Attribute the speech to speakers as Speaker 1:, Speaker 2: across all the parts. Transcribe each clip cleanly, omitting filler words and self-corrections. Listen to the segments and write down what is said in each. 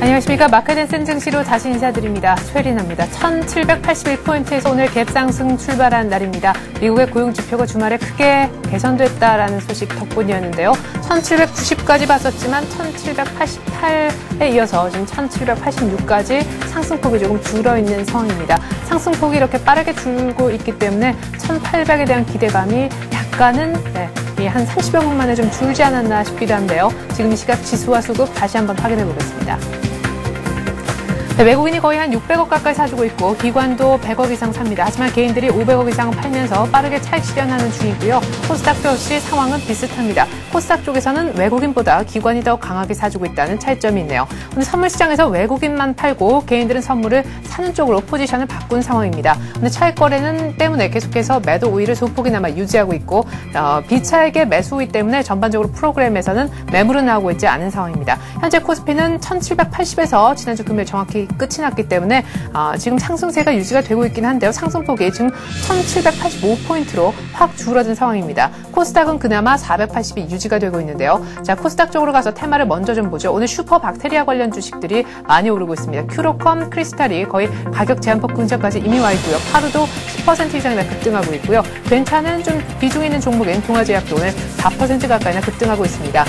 Speaker 1: 안녕하십니까. 마켓앤센 증시로 다시 인사드립니다. 최리나입니다. 1781포인트에서 오늘 갭상승 출발한 날입니다. 미국의 고용지표가 주말에 크게 개선됐다라는 소식 덕분이었는데요. 1790까지 봤었지만 1788에 이어서 지금 1786까지 상승폭이 조금 줄어있는 상황입니다. 상승폭이 이렇게 빠르게 줄고 있기 때문에 1800에 대한 기대감이 약간은 한 30여 분 만에 좀 줄지 않았나 싶기도 한데요. 지금 이 시각 지수와 수급 다시 한번 확인해 보겠습니다. 외국인이 거의 한 600억 가까이 사주고 있고 기관도 100억 이상 삽니다. 하지만 개인들이 500억 이상 팔면서 빠르게 차익 실현하는 중이고요. 코스닥도 역시 상황은 비슷합니다. 코스닥 쪽에서는 외국인보다 기관이 더 강하게 사주고 있다는 차이점이 있네요. 오늘 선물 시장에서 외국인만 팔고 개인들은 선물을 사는 쪽으로 포지션을 바꾼 상황입니다. 오늘 차익 거래는 때문에 계속해서 매도 우위를 소폭이나마 유지하고 있고 비차익의 매수 우위 때문에 전반적으로 프로그램에서는 매물은 나오고 있지 않은 상황입니다. 현재 코스피는 1780에서 지난주 금요일 정확히 끝이 났기 때문에 지금 상승세가 유지가 되고 있긴 한데요. 상승폭이 지금 1785포인트로 확 줄어든 상황입니다. 코스닥은 그나마 480이 유지가 되고 있는데요. 자, 코스닥 쪽으로 가서 테마를 먼저 좀 보죠. 오늘 슈퍼박테리아 관련 주식들이 많이 오르고 있습니다. 큐로컴, 크리스탈이 거의 가격 제한폭 근처까지 이미 와 있고요. 파르도 10% 이상이나 급등하고 있고요. 괜찮은 좀 비중 있는 종목인 동아제약도 오늘 4% 가까이나 급등하고 있습니다.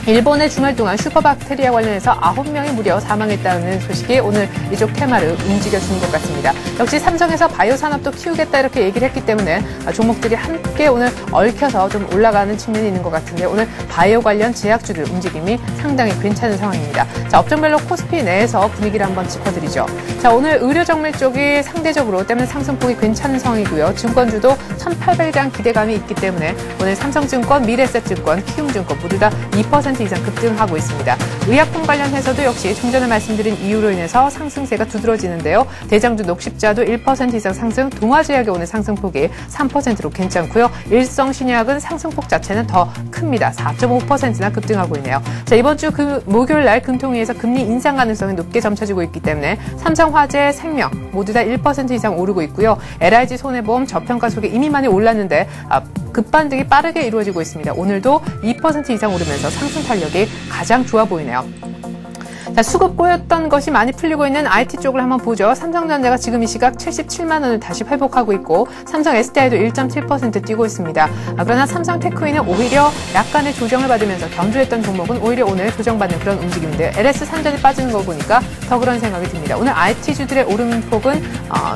Speaker 1: 일본의 주말 동안 슈퍼박테리아 관련해서 9명이 무려 사망했다는 소식이 오늘 이쪽 테마를 움직여주는 것 같습니다. 역시 삼성에서 바이오 산업도 키우겠다 이렇게 얘기를 했기 때문에 종목들이 함께 오늘 얽혀서 좀 올라가는 측면이 있는 것 같은데 오늘 바이오 관련 제약주들 움직임이 상당히 괜찮은 상황입니다. 자, 업종별로 코스피 내에서 분위기를 한번 짚어드리죠. 자, 오늘 의료정밀 쪽이 상대적으로 때문에 상승폭이 괜찮은 상황이고요. 증권주도 1800에 대한 기대감이 있기 때문에 오늘 삼성증권, 미래에셋증권, 키움증권 모두 다 2% 이상 급등하고 있습니다. 의약품 관련해서도 역시 좀 전에 말씀드린 이유로 인해서 상승세가 두드러지는데요. 대장주 녹십자도 1% 이상 상승, 동아제약의 오늘 상승폭이 3%로 괜찮고요. 일성신약은 상승폭 자체는 더 큽니다. 4.5%나 급등하고 있네요. 자, 이번 주 목요일 날 금통위에서 금리 인상 가능성이 높게 점쳐지고 있기 때문에 삼성화재, 생명 모두 다 1% 이상 오르고 있고요. LIG 손해보험 저평가 속에 이미 많이 올랐는데 급반등이 빠르게 이루어지고 있습니다. 오늘도 2% 이상 오르면서 상승 탄력이 가장 좋아 보이네요. 자, 수급 꼬였던 것이 많이 풀리고 있는 IT 쪽을 한번 보죠. 삼성전자가 지금 이 시각 77만 원을 다시 회복하고 있고 삼성 SDI도 1.7% 뛰고 있습니다. 그러나 삼성 테크윈은 오히려 약간의 조정을 받으면서 견조했던 종목은 오히려 오늘 조정받는 그런 움직임인데요. LS 산전이 빠지는 거 보니까 더 그런 생각이 듭니다. 오늘 IT주들의 오름폭은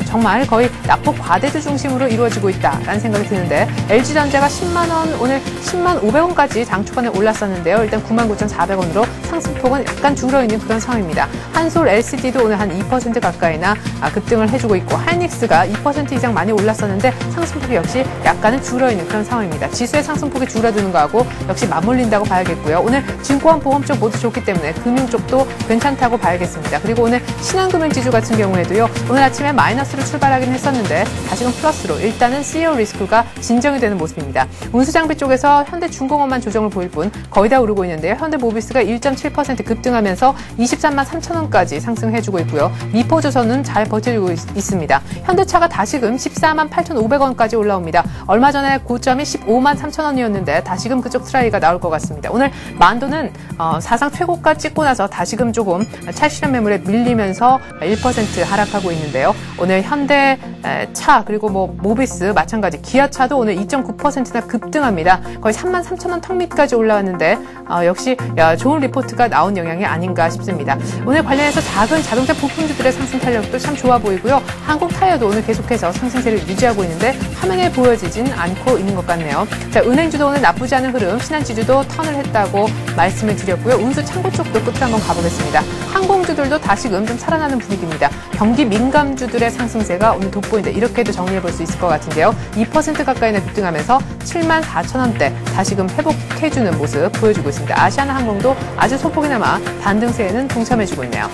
Speaker 1: 정말 거의 낙폭 과대주 중심으로 이루어지고 있다라는 생각이 드는데 LG전자가 10만 원 오늘 10만 500원까지 장 초반에 올랐었는데요. 일단 99,400원으로 상승폭은 약간 줄어있는 그런 상황입니다. 한솔 LCD도 오늘 한 2% 가까이나 급등을 해주고 있고 하이닉스가 2% 이상 많이 올랐었는데 상승폭이 역시 약간은 줄어있는 그런 상황입니다. 지수의 상승폭이 줄어드는 거하고 역시 맞물린다고 봐야겠고요. 오늘 증권, 보험 쪽 모두 좋기 때문에 금융 쪽도 괜찮다고 봐야겠습니다. 그리고 오늘 신한금융지주 같은 경우에도요. 오늘 아침에 마이너스로 출발하긴 했었는데 다시금 플러스로 일단은 CEO 리스크가 진정이 되는 모습입니다. 운수장비 쪽에서 현대중공업만 조정을 보일 뿐 거의 다 오르고 있는데요. 현대모비스가 1.7% 급등하면서 23만 3천 원까지 상승해주고 있고요. 미포조선은 잘 버텨주고 있습니다. 현대차가 다시금 14만 8,500원까지 올라옵니다. 얼마 전에 고점이 15만 3천 원이었는데 다시금 그쪽 트라이가 나올 것 같습니다. 오늘 만도는 사상 최고가 찍고 나서 다시금 조금 차실현 매물에 밀리면서 1% 하락하고 있는데요. 오늘 현대차 그리고 모비스 마찬가지 기아차도 오늘 2.9%나 급등합니다. 거의 3만 3천 원 턱 밑까지 올라왔는데 역시 좋은 리포트가 나온 영향이 아닌가 싶습니다. 오늘 관련해서 작은 자동차 부품주들의 상승 탄력도 참 좋아 보이고요. 한국타이어도 오늘 계속해서 상승세를 유지하고 있는데 화면에 보여지진 않고 있는 것 같네요. 자, 은행주도 오늘 나쁘지 않은 흐름, 신한지주도 턴을 했다고 말씀을 드렸고요. 운수 창고 쪽도 끝으로 한번 가보겠습니다. 항공주들도 다시금 좀 살아나는 분위기입니다. 경기 민감주들의 상승세가 오늘 돋보인다. 이렇게도 정리해볼 수 있을 것 같은데요. 2% 가까이나 급등하면서 7만 4천 원대 다시금 회복해주는 모습 보여주고 있습니다. 아시아나항공도 아주 소폭이나마 반등세에는 동참해주고 있네요.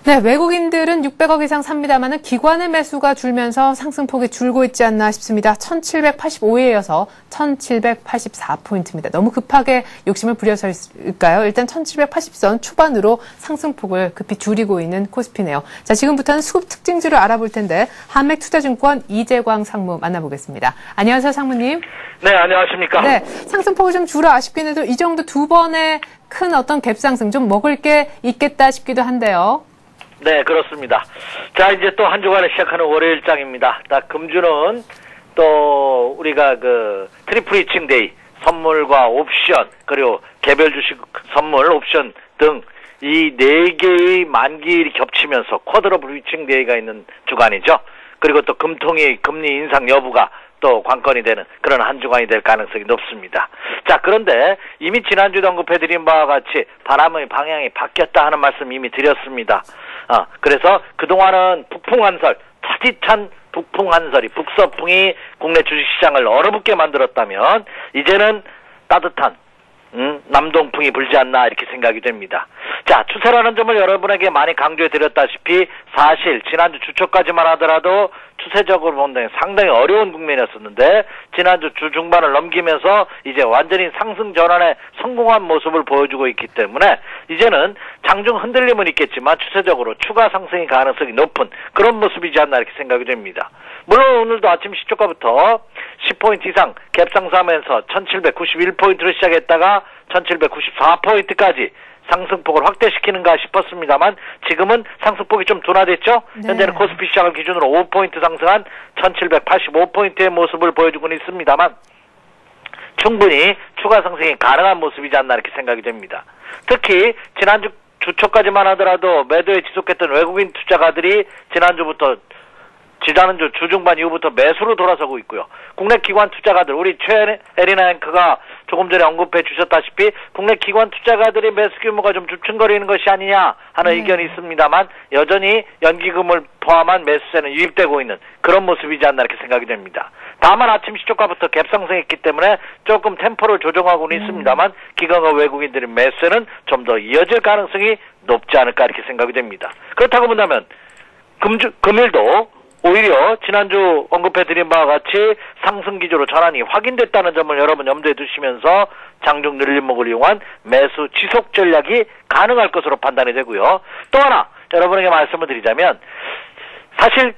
Speaker 1: 네, 외국인들은 600억 이상 삽니다만은 기관의 매수가 줄면서 상승폭이 줄고 있지 않나 싶습니다. 1785에 이어서 1784포인트입니다. 너무 급하게 욕심을 부려서일까요? 일단 1780선 초반으로 상승폭을 급히 줄이고 있는 코스피네요. 자, 지금부터는 수급 특징주를 알아볼 텐데 한맥투자증권 이재광 상무 만나보겠습니다. 안녕하세요, 상무님.
Speaker 2: 네, 안녕하십니까.
Speaker 1: 네, 상승폭이 좀 줄어 아쉽긴 해도 이 정도 두 번의 큰 어떤 갭상승 좀 먹을 게 있겠다 싶기도 한데요.
Speaker 2: 네, 그렇습니다. 자, 이제 또 한 주간을 시작하는 월요일장입니다. 자, 금주는 또 우리가 그 트리플 위칭 데이 선물과 옵션 그리고 개별 주식 선물 옵션 등 이 네 개의 만기일이 겹치면서 쿼드러플 위칭 데이가 있는 주간이죠. 그리고 또 금통위 금리 인상 여부가 또 관건이 되는 그런 한 주간이 될 가능성이 높습니다. 자, 그런데 이미 지난주에 언급해드린 바와 같이 바람의 방향이 바뀌었다 하는 말씀 이미 드렸습니다. 그래서 그동안은 북풍한설, 차디찬 북풍한설이 북서풍이 국내 주식시장을 얼어붙게 만들었다면 이제는 따뜻한 남동풍이 불지 않나 이렇게 생각이 됩니다. 자, 추세라는 점을 여러분에게 많이 강조해드렸다시피 사실 지난주 주초까지만 하더라도 추세적으로 본다면 상당히 어려운 국면이었었는데 지난주 주 중반을 넘기면서 이제 완전히 상승 전환에 성공한 모습을 보여주고 있기 때문에 이제는 장중 흔들림은 있겠지만 추세적으로 추가 상승의 가능성이 높은 그런 모습이지 않나 이렇게 생각이 됩니다. 물론 오늘도 아침 시초가부터 10포인트 이상 갭상승하면서 1791포인트로 시작했다가 1794포인트까지 상승폭을 확대시키는가 싶었습니다만 지금은 상승폭이 좀 둔화됐죠. 네. 현재는 코스피 시장을 기준으로 5포인트 상승한 1785포인트의 모습을 보여주고는 있습니다만 충분히 추가 상승이 가능한 모습이지 않나 이렇게 생각이 됩니다. 특히 지난주 주초까지만 하더라도 매도에 지속했던 외국인 투자가들이 지난주 주중반 이후부터 매수로 돌아서고 있고요. 국내 기관 투자가들, 우리 최에리나 앵커가 조금 전에 언급해 주셨다시피 국내 기관 투자가들의 매수 규모가 좀 주춤거리는 것이 아니냐 하는 의견이 있습니다만 여전히 연기금을 포함한 매수세는 유입되고 있는 그런 모습이지 않나 이렇게 생각이 됩니다. 다만 아침 시초가부터 갭상승했기 때문에 조금 템포를 조정하고는 있습니다만 기관과 외국인들의 매수세는 좀 더 이어질 가능성이 높지 않을까 이렇게 생각이 됩니다. 그렇다고 본다면 금일도 오히려 지난주 언급해드린 바와 같이 상승 기조로 전환이 확인됐다는 점을 여러분 염두에 두시면서 장중 늘림목을 이용한 매수 지속 전략이 가능할 것으로 판단이 되고요. 또 하나 여러분에게 말씀을 드리자면 사실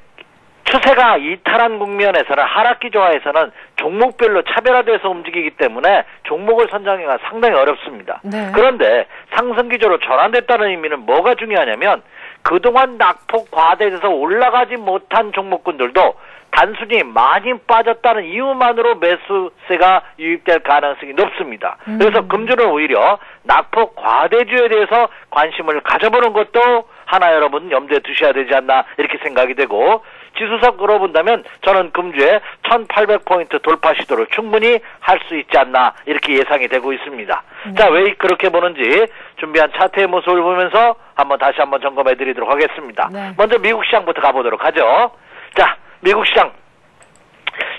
Speaker 2: 추세가 이탈한 국면에서는 하락 기조화에서는 종목별로 차별화돼서 움직이기 때문에 종목을 선정하기가 상당히 어렵습니다. 네. 그런데 상승 기조로 전환됐다는 의미는 뭐가 중요하냐면 그동안 낙폭 과대해서 올라가지 못한 종목군들도 단순히 많이 빠졌다는 이유만으로 매수세가 유입될 가능성이 높습니다. 그래서 금주는 오히려 낙폭 과대주에 대해서 관심을 가져보는 것도 하나 여러분 염두에 두셔야 되지 않나 이렇게 생각이 되고 지수석으로 본다면 저는 금주에 1800포인트 돌파 시도를 충분히 할 수 있지 않나 이렇게 예상이 되고 있습니다. 자, 왜 그렇게 보는지 준비한 차트의 모습을 보면서 다시 한번 점검해 드리도록 하겠습니다. 네. 먼저 미국 시장부터 가보도록 하죠. 자, 미국 시장.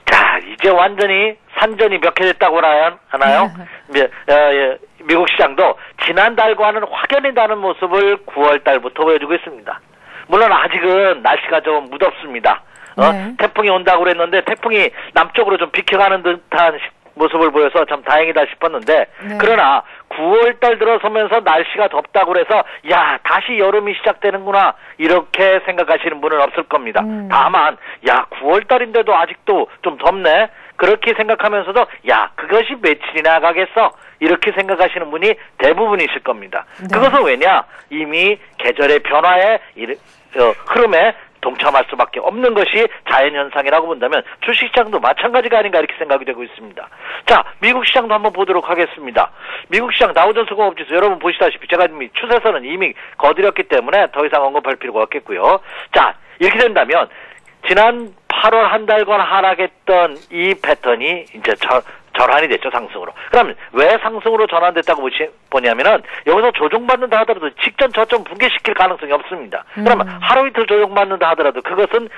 Speaker 2: 자, 이제 완전히 산전이 몇 개 됐다고 하나요? 미국 시장도 지난달과는 확연히 다른 모습을 9월달부터 보여주고 있습니다. 물론 아직은 날씨가 좀 무덥습니다. 태풍이 온다고 그랬는데 태풍이 남쪽으로 좀 비켜가는 듯한 모습을 보여서 참 다행이다 싶었는데 그러나 9월달 들어서면서 날씨가 덥다고 그래서 야 다시 여름이 시작되는구나 이렇게 생각하시는 분은 없을 겁니다. 다만 야 9월달인데도 아직도 좀 덥네 그렇게 생각하면서도 야 그것이 며칠이나 가겠어 이렇게 생각하시는 분이 대부분이실 겁니다. 그것은 왜냐 이미 계절의 변화에 흐름에 동참할 수밖에 없는 것이 자연현상이라고 본다면 주식시장도 마찬가지가 아닌가 이렇게 생각이 되고 있습니다. 자, 미국 시장도 한번 보도록 하겠습니다. 미국 시장 다우존스 공업지수 여러분 보시다시피 제가 이미 추세선은 이미 거드렸기 때문에 더 이상 언급할 필요가 없겠고요. 자, 이렇게 된다면 지난 8월 한 달간 하락했던 이 패턴이 이제 전환이 됐죠, 상승으로. 그럼 왜 상승으로 전환됐다고 보냐면은 여기서 조정받는다 하더라도 직전 저점 붕괴시킬 가능성이 없습니다. 그러면 하루 이틀 조정받는다 하더라도 그것은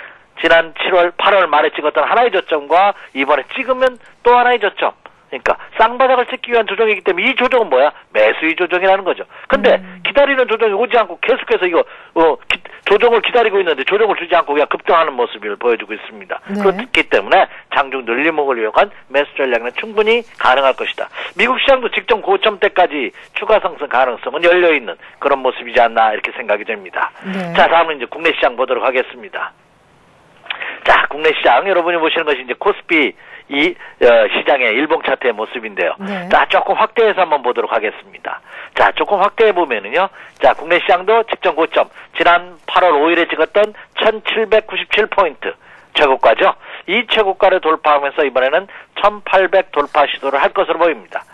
Speaker 2: 지난 8월 말에 찍었던 하나의 저점과 이번에 찍으면 또 하나의 저점. 그러니까 쌍바닥을 찍기 위한 조정이기 때문에 이 조정은 뭐야? 매수의 조정이라는 거죠. 근데 기다리는 조정이 오지 않고 계속해서 이거 조정을 기다리고 있는데 조정을 주지 않고 그냥 급등하는 모습을 보여주고 있습니다.
Speaker 1: 네.
Speaker 2: 그렇기 때문에 장중 늘림목을 이용한 매수 전략은 충분히 가능할 것이다. 미국 시장도 직전 고점대까지 추가 상승 가능성은 열려있는 그런 모습이지 않나 이렇게 생각이 됩니다.
Speaker 1: 네.
Speaker 2: 자, 다음은 이제 국내 시장 보도록 하겠습니다. 자, 국내 시장 여러분이 보시는 것이 이제 코스피 시장의 일봉 차트의 모습인데요.
Speaker 1: 네.
Speaker 2: 자, 조금 확대해서 한번 보도록 하겠습니다. 자, 조금 확대해 보면은요. 자, 국내 시장도 직전 고점 지난 8월 5일에 찍었던 1797포인트 최고가죠. 이 최고가를 돌파하면서 이번에는 1800 돌파 시도를 할 것으로 보입니다.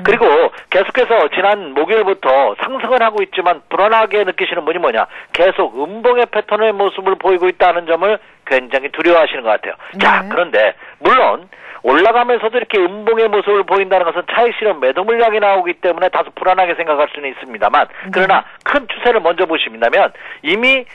Speaker 2: 그리고 계속해서 지난 목요일부터 상승을 하고 있지만 불안하게 느끼시는 분이 뭐냐. 계속 음봉의 패턴의 모습을 보이고 있다는 점을 굉장히 두려워하시는 것 같아요. 자,
Speaker 1: 네.
Speaker 2: 그런데 물론 올라가면서도 이렇게 음봉의 모습을 보인다는 것은 차익 실현 매도 물량이 나오기 때문에 다소 불안하게 생각할 수는 있습니다만, 그러나 큰 추세를 먼저 보신다면 이미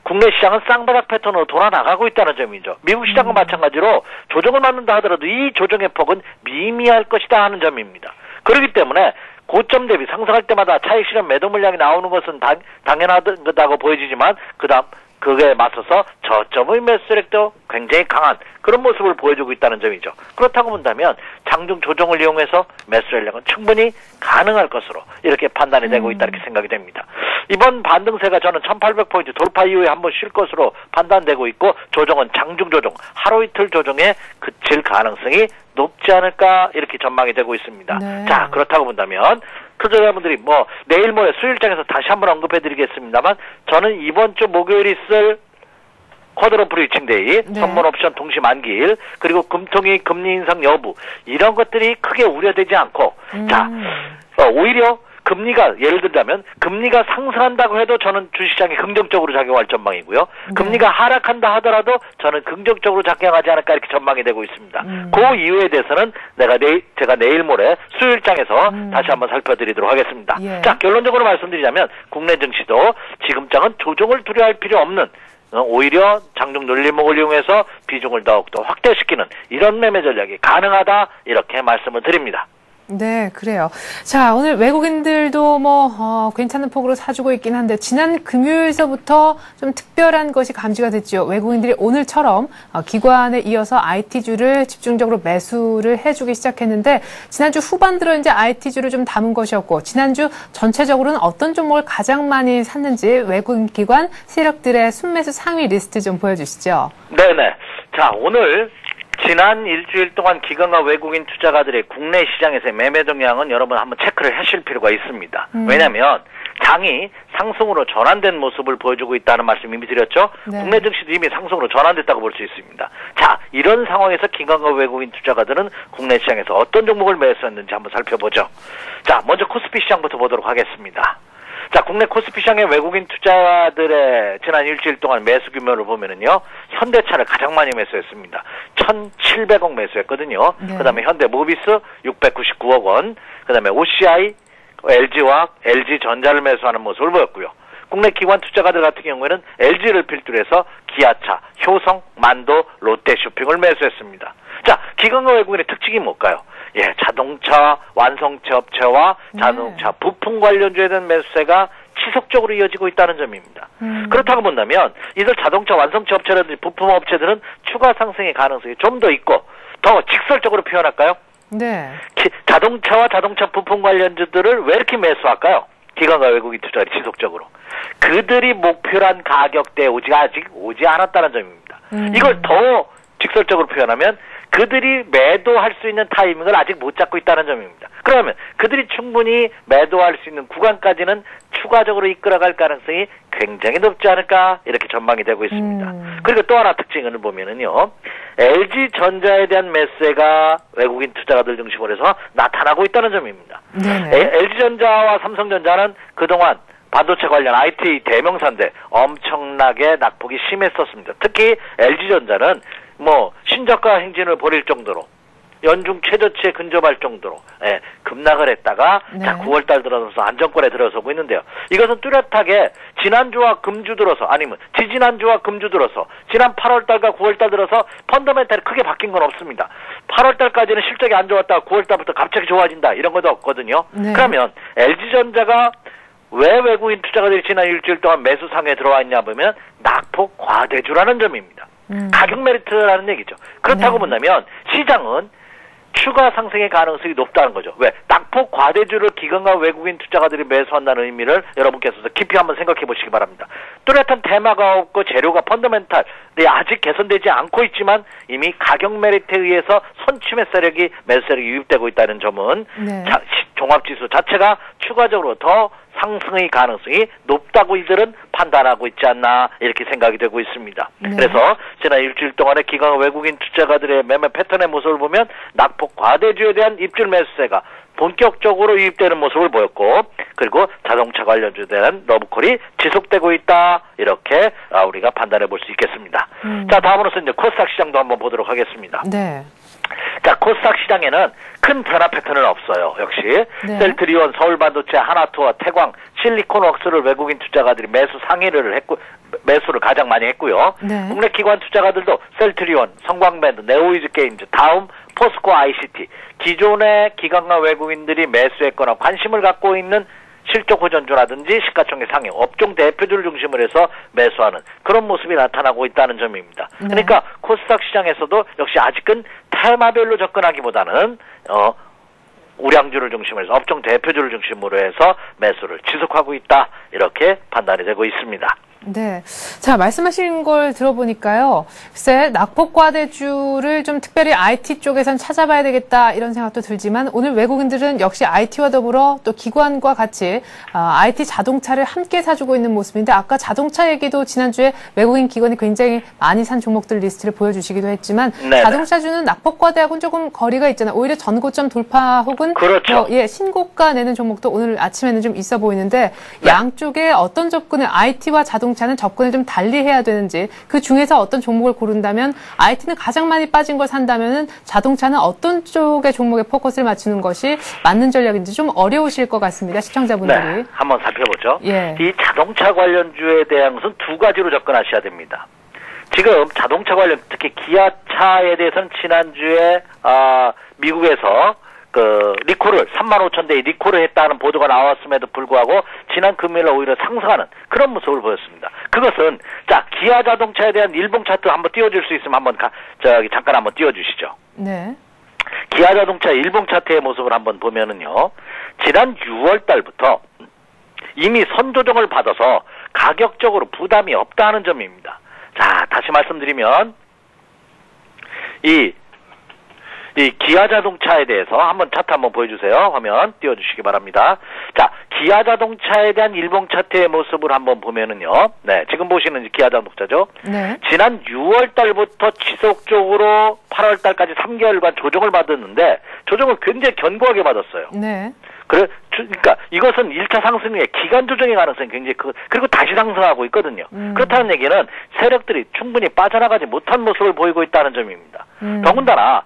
Speaker 2: 국내 시장은 쌍바닥 패턴으로 돌아나가고 있다는 점이죠. 미국 시장과 마찬가지로 조정을 받는다 하더라도 이 조정의 폭은 미미할 것이다 하는 점입니다. 그렇기 때문에 고점 대비 상승할 때마다 차익 실현 매도 물량이 나오는 것은 당연하다고 보여지지만 그게 맞서서 저점의 매수 세력도 굉장히 강한 그런 모습을 보여주고 있다는 점이죠. 그렇다고 본다면 장중 조정을 이용해서 매수 전략은 충분히 가능할 것으로 이렇게 판단이 되고 있다 이렇게 생각이 됩니다. 이번 반등세가 저는 1800포인트 돌파 이후에 한번 쉴 것으로 판단되고 있고, 조정은 장중 조정, 하루 이틀 조정에 그칠 가능성이 높지 않을까 이렇게 전망이 되고 있습니다.
Speaker 1: 네.
Speaker 2: 자, 그렇다고 본다면 투자자분들이 내일 모레 수요일장에서 다시 한번 언급해드리겠습니다만, 저는 이번 주 목요일에 있을 쿼드러플 리칭데이,
Speaker 1: 네.
Speaker 2: 선물 옵션 동시 만기일, 그리고 금통위 금리 인상 여부, 이런 것들이 크게 우려되지 않고, 자, 오히려 금리가, 예를 들자면 금리가 상승한다고 해도 저는 주식시장이 긍정적으로 작용할 전망이고요.
Speaker 1: 네.
Speaker 2: 금리가 하락한다 하더라도 저는 긍정적으로 작용하지 않을까 이렇게 전망이 되고 있습니다. 그 이유에 대해서는 제가 내일 모레 수요일장에서 다시 한번 살펴드리도록 하겠습니다.
Speaker 1: 예.
Speaker 2: 자, 결론적으로 말씀드리자면 국내 증시도 지금장은 조정을 두려워할 필요 없는, 오히려 장중 늘림목을 이용해서 비중을 더욱더 확대시키는 이런 매매 전략이 가능하다 이렇게 말씀을 드립니다.
Speaker 1: 네, 그래요. 자, 오늘 외국인들도 괜찮은 폭으로 사주고 있긴 한데, 지난 금요일서부터 좀 특별한 것이 감지가 됐죠. 외국인들이 오늘처럼 기관에 이어서 IT주를 집중적으로 매수를 해주기 시작했는데, 지난주 후반 들어 이제 IT주를 좀 담은 것이었고, 지난주 전체적으로는 어떤 종목을 가장 많이 샀는지 외국인 기관 세력들의 순매수 상위 리스트 좀 보여주시죠.
Speaker 2: 네네. 자, 오늘 지난 일주일 동안 기관과 외국인 투자가들의 국내 시장에서의 매매 동향은 여러분 한번 체크를 하실 필요가 있습니다. 왜냐하면 장이 상승으로 전환된 모습을 보여주고 있다는 말씀 이미 드렸죠.
Speaker 1: 네.
Speaker 2: 국내 증시도 이미 상승으로 전환됐다고 볼 수 있습니다. 자, 이런 상황에서 기관과 외국인 투자가들은 국내 시장에서 어떤 종목을 매수했는지 한번 살펴보죠. 자, 먼저 코스피 시장부터 보도록 하겠습니다. 자, 국내 코스피 시장의 외국인 투자들의 지난 일주일 동안 매수 규모를 보면은요, 현대차를 가장 많이 매수했습니다. 1,700억 매수했거든요.
Speaker 1: 네.
Speaker 2: 그 다음에 현대모비스 699억 원, 그 다음에 OCI, LG화학, LG전자를 매수하는 모습을 보였고요. 국내 기관 투자가들 같은 경우에는 LG를 필두로 해서 기아차, 효성, 만도, 롯데쇼핑을 매수했습니다. 자, 기관과 외국인의 특징이 뭘까요? 예, 자동차 완성체 업체와 자동차 부품 관련주에 대한 매수세가 지속적으로 이어지고 있다는 점입니다. 그렇다고 본다면 이들 자동차 완성체 업체라든지 부품 업체들은 추가 상승의 가능성이 좀 더 있고, 더 직설적으로 표현할까요?
Speaker 1: 네.
Speaker 2: 자동차와 자동차 부품 관련주들을 왜 이렇게 매수할까요? 기관과 외국인 투자들이 지속적으로. 그들이 목표란 가격대에 아직 오지 않았다는 점입니다. 이걸 더 직설적으로 표현하면 그들이 매도할 수 있는 타이밍을 아직 못 잡고 있다는 점입니다. 그러면 그들이 충분히 매도할 수 있는 구간까지는 추가적으로 이끌어갈 가능성이 굉장히 높지 않을까 이렇게 전망이 되고 있습니다. 그리고 또 하나 특징을 보면은요, LG전자에 대한 매수세가 외국인 투자가들 중심으로 해서 나타나고 있다는 점입니다. LG전자와 삼성전자는 그동안 반도체 관련 IT 대명사인데 엄청나게 낙폭이 심했었습니다. 특히 LG전자는 신저가 행진을 벌일 정도로 연중 최저치에 근접할 정도로 급락을 했다가 자 9월달 들어서서 안정권에 들어서고 있는데요. 이것은 뚜렷하게 지난주와 금주 들어서 아니면 지지난주와 금주 들어서 지난 8월달과 9월달 들어서 펀더멘탈이 크게 바뀐 건 없습니다. 8월달까지는 실적이 안 좋았다가 9월달부터 갑자기 좋아진다 이런 것도 없거든요. 그러면 LG전자가 왜 외국인 투자가들이 지난 일주일 동안 매수 상에 들어와 있냐 보면 낙폭 과대주라는 점입니다. 가격 메리트라는 얘기죠. 그렇다고
Speaker 1: 네.
Speaker 2: 본다면 시장은 추가 상승의 가능성이 높다는 거죠. 왜? 낙폭 과대주를 기관과 외국인 투자가들이 매수한다는 의미를 여러분께서 깊이 한번 생각해 보시기 바랍니다. 뚜렷한 테마가 없고 재료가 펀더멘탈, 아직 개선되지 않고 있지만 이미 가격 메리트에 의해서 선취매 세력이 매수 세력이 유입되고 있다는 점은
Speaker 1: 네.
Speaker 2: 종합지수 자체가 추가적으로 더 상승의 가능성이 높다고 이들은 판단하고 있지 않나 이렇게 생각이 되고 있습니다.
Speaker 1: 네.
Speaker 2: 그래서 지난 일주일 동안의 기관 외국인 투자가들의 매매 패턴의 모습을 보면 낙폭 과대주에 대한 입줄 매수세가 본격적으로 유입되는 모습을 보였고, 그리고 자동차 관련주에 대한 러브콜이 지속되고 있다, 이렇게 우리가 판단해 볼 수 있겠습니다. 자, 다음으로서 이제 코스닥 시장도 한번 보도록 하겠습니다.
Speaker 1: 네.
Speaker 2: 자, 코스닥 시장에는 큰 변화 패턴은 없어요. 역시
Speaker 1: 네.
Speaker 2: 셀트리온, 서울반도체, 하나투어, 태광, 실리콘웍스를 외국인 투자가들이 매수 상위를 했고, 매수를 가장 많이 했고요.
Speaker 1: 네.
Speaker 2: 국내 기관 투자가들도 셀트리온, 성광밴드, 네오이즈게임즈, 다음, 포스코 ICT, 기존의 기관과 외국인들이 매수했거나 관심을 갖고 있는 실적 호전주라든지 시가총액 상위 업종 대표주를 중심으로 해서 매수하는 그런 모습이 나타나고 있다는 점입니다.
Speaker 1: 네.
Speaker 2: 그러니까 코스닥 시장에서도 역시 아직은 테마별로 접근하기보다는 우량주를 중심으로 해서 업종 대표주를 중심으로 해서 매수를 지속하고 있다, 이렇게 판단이 되고 있습니다.
Speaker 1: 네. 자, 말씀하신 걸 들어보니까요. 글쎄, 낙폭과대주를 좀 특별히 IT 쪽에선 찾아봐야 되겠다, 이런 생각도 들지만, 오늘 외국인들은 역시 IT와 더불어 또 기관과 같이 IT 자동차를 함께 사주고 있는 모습인데, 아까 자동차 얘기도 지난주에 외국인 기관이 굉장히 많이 산 종목들 리스트를 보여주시기도 했지만,
Speaker 2: 네네.
Speaker 1: 자동차주는 낙폭과대하고는 조금 거리가 있잖아요. 오히려 전고점 돌파 혹은
Speaker 2: 그렇죠.
Speaker 1: 신고가 내는 종목도 오늘 아침에는 좀 있어 보이는데,
Speaker 2: 네.
Speaker 1: 양쪽에 어떤 접근을 IT와 자동차는 접근을 좀 달리 해야 되는지, 그 중에서 어떤 종목을 고른다면 IT는 가장 많이 빠진 걸 산다면은 자동차는 어떤 쪽의 종목에 포커스를 맞추는 것이 맞는 전략인지 좀 어려우실 것 같습니다. 시청자분들이.
Speaker 2: 네, 한번 살펴보죠.
Speaker 1: 예.
Speaker 2: 이 자동차 관련주에 대한 것은 두 가지로 접근하셔야 됩니다. 지금 자동차 관련, 특히 기아차에 대해서는 지난주에 미국에서 리콜을 35,000대의 리콜을 했다는 보도가 나왔음에도 불구하고 지난 금요일에 오히려 상승하는 그런 모습을 보였습니다. 그것은 기아 자동차에 대한 일봉 차트 한번 띄워줄 수 있으면 한번 잠깐 한번 띄워주시죠.
Speaker 1: 네.
Speaker 2: 기아 자동차 일봉 차트의 모습을 한번 보면은요, 지난 6월 달부터 이미 선조정을 받아서 가격적으로 부담이 없다는 점입니다. 자, 다시 말씀드리면 이 기아 자동차에 대해서 한번 차트 한번 보여주세요. 화면 띄워주시기 바랍니다. 자, 기아 자동차에 대한 일봉 차트의 모습을 한번 보면은요, 네, 지금 보시는 기아 자동차죠.
Speaker 1: 네.
Speaker 2: 지난 6월 달부터 지속적으로 8월 달까지 3개월간 조정을 받았는데, 조정을 굉장히 견고하게 받았어요.
Speaker 1: 네.
Speaker 2: 그러니까 이것은 1차 상승 후에 기간 조정의 가능성이 굉장히 그리고 다시 상승하고 있거든요. 그렇다는 얘기는 세력들이 충분히 빠져나가지 못한 모습을 보이고 있다는 점입니다. 더군다나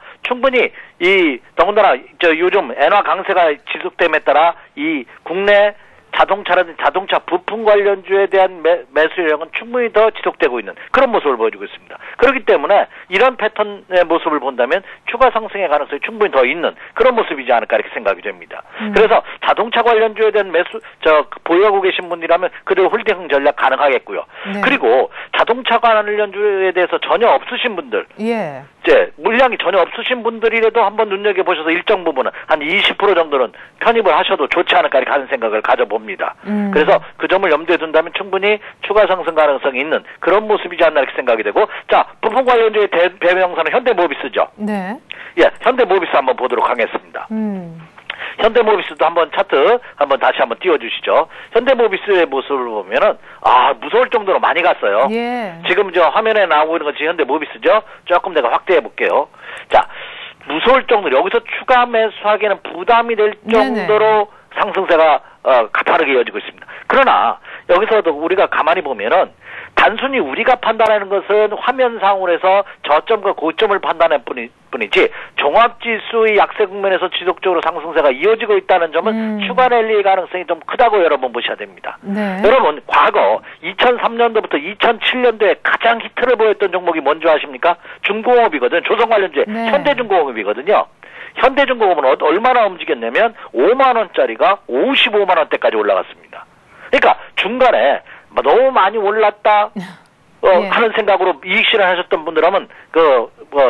Speaker 2: 요즘 엔화 강세가 지속됨에 따라 이 국내 자동차라든지 자동차 부품 관련주에 대한 매수 요량은 충분히 더 지속되고 있는 그런 모습을 보여주고 있습니다. 그렇기 때문에 이런 패턴의 모습을 본다면 추가 상승의 가능성이 충분히 더 있는 그런 모습이지 않을까 이렇게 생각이 됩니다. 그래서 자동차 관련주에 대한 보유하고 계신 분이라면 그대로 홀딩 전략 가능하겠고요.
Speaker 1: 네.
Speaker 2: 그리고 자동차 관련주에 대해서 전혀 없으신 분들,
Speaker 1: 예.
Speaker 2: 물량이 전혀 없으신 분들이라도 한번 눈여겨보셔서 일정 부분은 한 20% 정도는 편입을 하셔도 좋지 않을까 이렇게 하는 생각을 가져봅니다. 그래서 그 점을 염두에 둔다면 충분히 추가 상승 가능성이 있는 그런 모습이지 않나 이렇게 생각이 되고, 자, 부품 관련주의 대명사는 현대모비스죠.
Speaker 1: 네.
Speaker 2: 예, 현대모비스 한번 보도록 하겠습니다. 현대모비스도 한번 차트 다시 한번 띄워주시죠. 현대모비스의 모습을 보면은 무서울 정도로 많이 갔어요.
Speaker 1: 예.
Speaker 2: 지금 화면에 나오고 있는 것이 현대모비스죠. 조금 내가 확대해 볼게요. 자, 무서울 정도로 여기서 추가 매수하기에는 부담이 될 정도로 네네. 상승세가 가파르게 이어지고 있습니다. 그러나 여기서도 우리가 가만히 보면은 단순히 우리가 판단하는 것은 화면상으로 해서 저점과 고점을 판단할 뿐이지 종합지수의 약세 국면에서 지속적으로 상승세가 이어지고 있다는 점은 추가 랠리의 가능성이 좀 크다고 여러분 보셔야 됩니다.
Speaker 1: 네.
Speaker 2: 여러분, 과거 2003년도부터 2007년도에 가장 히트를 보였던 종목이 뭔지 아십니까? 중공업이거든. 조선 관련주의
Speaker 1: 네.
Speaker 2: 현대중공업이거든요. 현대중공업은 얼마나 움직였냐면 5만 원짜리가 55만 원대까지 올라갔습니다. 그러니까 중간에 너무 많이 올랐다
Speaker 1: 예.
Speaker 2: 하는 생각으로 이익 실현하셨던 분들하면